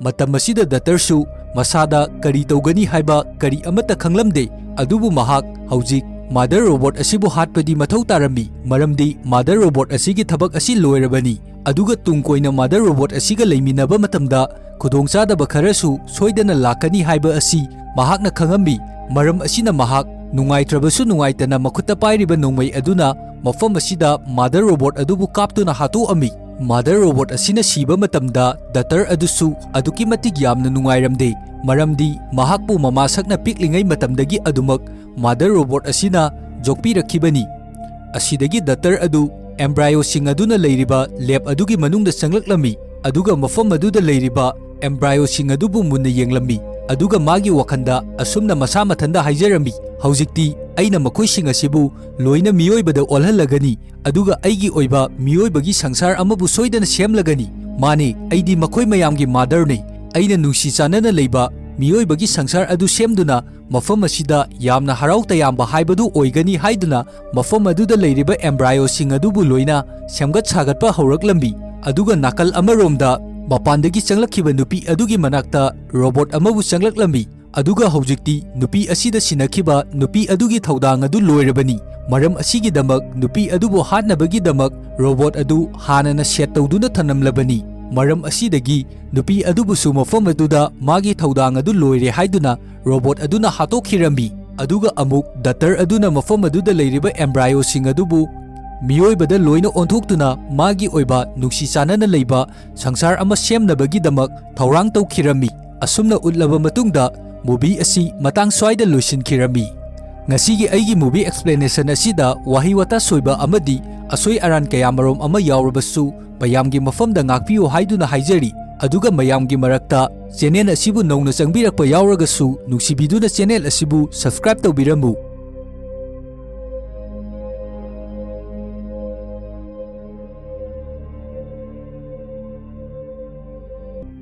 ꯃꯇꯝ ꯑꯁꯤꯗ ꯗꯥꯛꯇꯔꯁꯨ ꯃꯁꯥꯗ ꯀꯔꯤ ꯇꯧꯒꯅꯤ ꯍꯥꯏꯕ ꯀꯔꯤ ꯑꯃꯠꯇ ꯈꯪꯂꯝꯗꯦ, ꯑꯗꯨꯕꯨ ꯃꯍꯥꯛ ꯍꯧꯖꯤꯛ ꯃꯥꯗꯔ ꯔꯣꯕꯣꯠ ꯑꯁꯤꯕꯨ ꯍꯥꯠꯄꯗꯤ ꯃꯊꯧ ꯇꯥꯔꯝꯃꯤ, ꯃꯔꯝꯗꯤ ꯃꯥꯗꯔ ꯔꯣꯕꯣꯠ ꯑꯁꯤꯒꯤ ꯊꯕꯛ ꯑꯁꯤ ꯂꯣꯏꯔꯕꯅꯤ꯫ ꯑꯗꯨꯒ ꯇꯨꯡ ꯀꯣꯏꯅ ꯃꯥꯗꯔ ꯔꯣꯕꯣꯠ ꯑꯁꯤꯒ ꯂꯩꯃꯤꯟꯅꯕ ꯃꯇꯝꯗ ꯈꯨꯗꯣꯡꯆꯥꯗꯕ ꯈꯔꯁꯨ ꯁꯣꯏꯗꯅ ꯂꯥꯛꯀꯅꯤ ꯍꯥꯏꯕ ꯑꯁꯤ ꯃꯍꯥꯛꯅ ꯈꯪꯉꯝꯃꯤ꯫ ꯃꯔꯝ ꯑꯁꯤꯅ ꯃꯍꯥꯛ ꯅꯨꯡꯉꯥꯏꯇ꯭ꯔꯕꯁꯨ ꯅꯨꯡꯉꯥꯏꯇꯅ ꯃꯈꯨꯠꯇ ꯄꯥꯏꯔꯤꯕ ꯅꯣꯡꯃꯩ ꯑꯗꯨꯅ ꯃꯐꯝ ꯑꯁꯤꯗ ꯃꯥꯗꯔ ꯔꯣꯕꯣꯠ ꯑꯗꯨꯕꯨ ꯀꯥꯞꯇꯨꯅ ꯍꯥꯠꯇꯣꯛꯑꯝꯃꯤ꯫ ꯃꯥꯗꯔ ꯔꯣꯕꯣꯠ ꯑꯁꯤꯅ ꯁꯤꯕ ꯃꯇꯝꯗ ꯗꯥꯛꯇꯔ ꯑꯗꯨꯁꯨ ꯑꯗꯨꯛꯀꯤ ꯃꯇꯤꯛ ꯌꯥꯝꯅ ꯅꯨꯡꯉꯥꯏꯔꯝꯗꯦ, ꯃꯔꯝꯗꯤ ꯃꯍꯥꯛꯄꯨ ꯃꯃꯥꯁꯛꯅ ꯄꯤꯛꯂꯤꯉꯩ ꯃꯇꯝꯗꯒꯤ ꯑꯗꯨꯃꯛ ꯃꯥꯗꯔ ꯔꯣꯕꯣꯠ ꯑꯁꯤꯅ ꯌꯣꯛꯄꯤꯔꯛꯈꯤꯕꯅꯤ꯫ ꯑꯁꯤꯗꯒꯤ ꯗꯥꯛꯇꯔ ꯑꯗꯨ ꯑꯦꯝꯕ꯭ꯔꯥꯏꯑꯣꯁꯤꯡ ꯑꯗꯨꯅ ꯂꯩꯔꯤꯕ ꯂꯦꯕ ꯑꯗꯨꯒꯤ ꯃꯅꯨꯡꯗ ꯆꯪꯂꯛꯂꯝꯃꯤ, ꯑꯗꯨꯒ ꯃꯐꯝ ꯑꯗꯨꯗ ꯂꯩꯔꯤꯕ ꯑꯦꯝꯕ꯭ꯔꯥꯏꯑꯣꯁꯤꯡ ꯑꯗꯨꯕꯨ ꯃꯨꯟꯅ ꯌꯦꯡꯂꯝꯃꯤ, ꯑꯗꯨꯒ ꯃꯥꯒꯤ ꯋꯥꯈꯟꯗ ꯑꯁꯨꯝꯅ ꯃꯁꯥ ꯃꯊꯟꯇ ꯍꯥꯏꯖꯔꯝꯃꯤ, ꯍꯧꯖꯤꯛꯇꯤ ꯑꯩꯅ ꯃꯈꯣꯏꯁꯤꯡ ꯑꯁꯤꯕꯨ ꯂꯣꯏꯅ ꯃꯤꯑꯣꯏꯕꯗ ꯑꯣꯜꯍꯜꯂꯒꯅꯤ, ꯑꯗꯨꯒ ꯑꯩꯒꯤ ꯑꯣꯏꯕ ꯃꯤꯑꯣꯏꯕꯒꯤ ꯁꯪꯁꯥꯔ ꯑꯃꯕꯨ ꯁꯣꯏꯗꯅ ꯁꯦꯝꯂꯒꯅꯤ꯫ ꯃꯥꯅꯦ, ꯑꯩꯗꯤ ꯃꯈꯣꯏ ꯃꯌꯥꯝꯒꯤ ꯃꯥꯗꯔꯅꯤ, ꯑꯩꯅ ꯅꯨꯡꯁꯤ ꯆꯥꯟꯅꯅ ꯂꯩꯕ ꯃꯤꯑꯣꯏꯕꯒꯤ ꯁꯪꯁꯥꯔ ꯑꯗꯨ ꯁꯦꯝꯗꯨꯅ ꯃꯐꯝ ꯑꯁꯤꯗ ꯌꯥꯝꯅ ꯍꯔꯥꯎ ꯇꯌꯥꯝꯕ ꯍꯥꯏꯕꯗꯨ ꯑꯣꯏꯒꯅꯤ ꯍꯥꯏꯗꯨꯅ ꯃꯐꯝ ꯑꯗꯨꯗ ꯂꯩꯔꯤꯕ ꯑꯦꯝꯕ꯭ꯔꯥꯏꯑꯣꯁꯤꯡ ꯑꯗꯨꯕꯨ ꯂꯣꯏꯅ ꯁꯦꯝꯒꯠ ꯁꯥꯒꯠꯄ ꯍꯧꯔꯛꯂꯝꯃꯤ꯫ ꯑꯗꯨꯒ ꯅꯥꯀꯜ ꯑꯃꯔꯣꯝꯗ ꯃꯄꯥꯟꯗꯒꯤ ꯆꯪꯂꯛꯈꯤꯕ ꯅꯨꯄꯤ ꯑꯗꯨꯒꯤ ꯃꯅꯥꯛꯇ ꯔꯣꯕꯣꯠ ꯑꯃꯕꯨ ꯆꯪꯂꯛꯂꯝꯃꯤ, ꯑꯗꯨꯒ ꯍꯧꯖꯤꯛꯇꯤ ꯅꯨꯄꯤ ꯑꯁꯤꯗ ꯁꯤꯟꯅꯈꯤꯕ ꯅꯨꯄꯤ ꯑꯗꯨꯒꯤ ꯊꯧꯗꯥꯡ ꯑꯗꯨ ꯂꯣꯏꯔꯕꯅꯤ꯫ ꯃꯔꯝ ꯑꯁꯤꯒꯤꯗꯃꯛ ꯅꯨꯄꯤ ꯑꯗꯨꯕꯨ ꯍꯥꯠꯅꯕꯒꯤꯗꯃꯛ ꯔꯣꯕꯣꯠ ꯑꯗꯨ ꯍꯥꯟꯅꯅ ꯁꯦꯠ ꯇꯧꯗꯨꯅ ꯊꯅꯝꯂꯕꯅꯤ꯫ ꯃꯔꯝ ꯑꯁꯤꯗꯒꯤ ꯅꯨꯄꯤ ꯑꯗꯨꯕꯨꯁꯨ ꯃꯐꯝ ꯑꯗꯨꯗ ꯃꯥꯒꯤ ꯊꯧꯗꯥꯡ ꯑꯗꯨ ꯂꯣꯏꯔꯦ ꯍꯥꯏꯗꯨꯅ ꯔꯣꯕꯣꯠ ꯑꯗꯨꯅ ꯍꯥꯠꯇꯣꯛꯈꯤꯔꯝꯃꯤ꯫ ꯑꯗꯨꯒ ꯑꯃꯨꯛ ꯗꯥꯛꯇꯔ ꯑꯗꯨꯅ ꯃꯐꯝ ꯑꯗꯨꯗ ꯂꯩꯔꯤꯕ ꯑꯦꯝꯕ꯭ꯔꯥꯏꯑꯣꯁꯤꯡ ꯑꯗꯨꯕꯨ ꯃꯤꯑꯣꯏꯕꯗ ꯂꯣꯏꯅ ꯑꯣꯟꯊꯣꯛꯇꯨꯅ ꯃꯥꯒꯤ ꯑꯣꯏꯕ ꯅꯨꯡꯁꯤ ꯆꯥꯟꯅꯅ ꯂꯩꯕ ꯁꯪꯁꯥꯔ ꯑꯃ ꯁꯦꯝꯅꯕꯒꯤꯗꯃꯛ ꯊꯧꯔꯥꯡ ꯇꯧꯈꯤꯔꯝꯃꯤ꯫ ꯑꯁꯨꯝꯅ ꯎꯠꯂꯕ ꯃꯇꯨꯡꯗ ꯃꯨꯚꯤ ꯑꯁꯤ ꯃꯇꯥꯡ ꯁ꯭ꯋꯥꯏꯗ ꯂꯣꯏꯁꯤꯟꯈꯤꯔꯝꯃꯤ꯫ ꯉꯁꯤꯒꯤ ꯑꯩꯒꯤ ꯃꯨꯚꯤ ꯑꯦꯛꯁꯄ꯭ꯂꯦꯅꯦꯁꯟ ꯑꯁꯤꯗ ꯋꯥꯍꯩ ꯋꯥꯇꯥ ꯁꯣꯏꯕ ꯑꯃꯗꯤ ꯑꯁꯣꯏ ꯑꯔꯥꯟ ꯀꯌꯥꯃꯔꯣꯝ ꯑꯃ ꯌꯥꯎꯔꯕꯁꯨ ꯃꯌꯥꯝꯒꯤ ꯃꯐꯝꯗ ꯉꯥꯛꯄꯤꯌꯨ ꯍꯥꯏꯗꯨꯅ ꯍꯥꯏꯖꯔꯤ꯫ ꯑꯗꯨꯒ ꯃꯌꯥꯝꯒꯤ ꯃꯔꯛꯇ ꯆꯦꯅꯦꯜ ꯑꯁꯤꯕꯨ ꯅꯧꯅ ꯆꯪꯕꯤꯔꯛꯄ ꯌꯥꯎꯔꯒꯁꯨ ꯅꯨꯡꯁꯤꯕꯤꯗꯨꯅ ꯆꯦꯅꯦꯜ ꯑꯁꯤꯕꯨ ꯁꯕꯁꯀ꯭ꯔꯥꯏꯕ ꯇꯧꯕꯤꯔꯝꯃꯨ꯫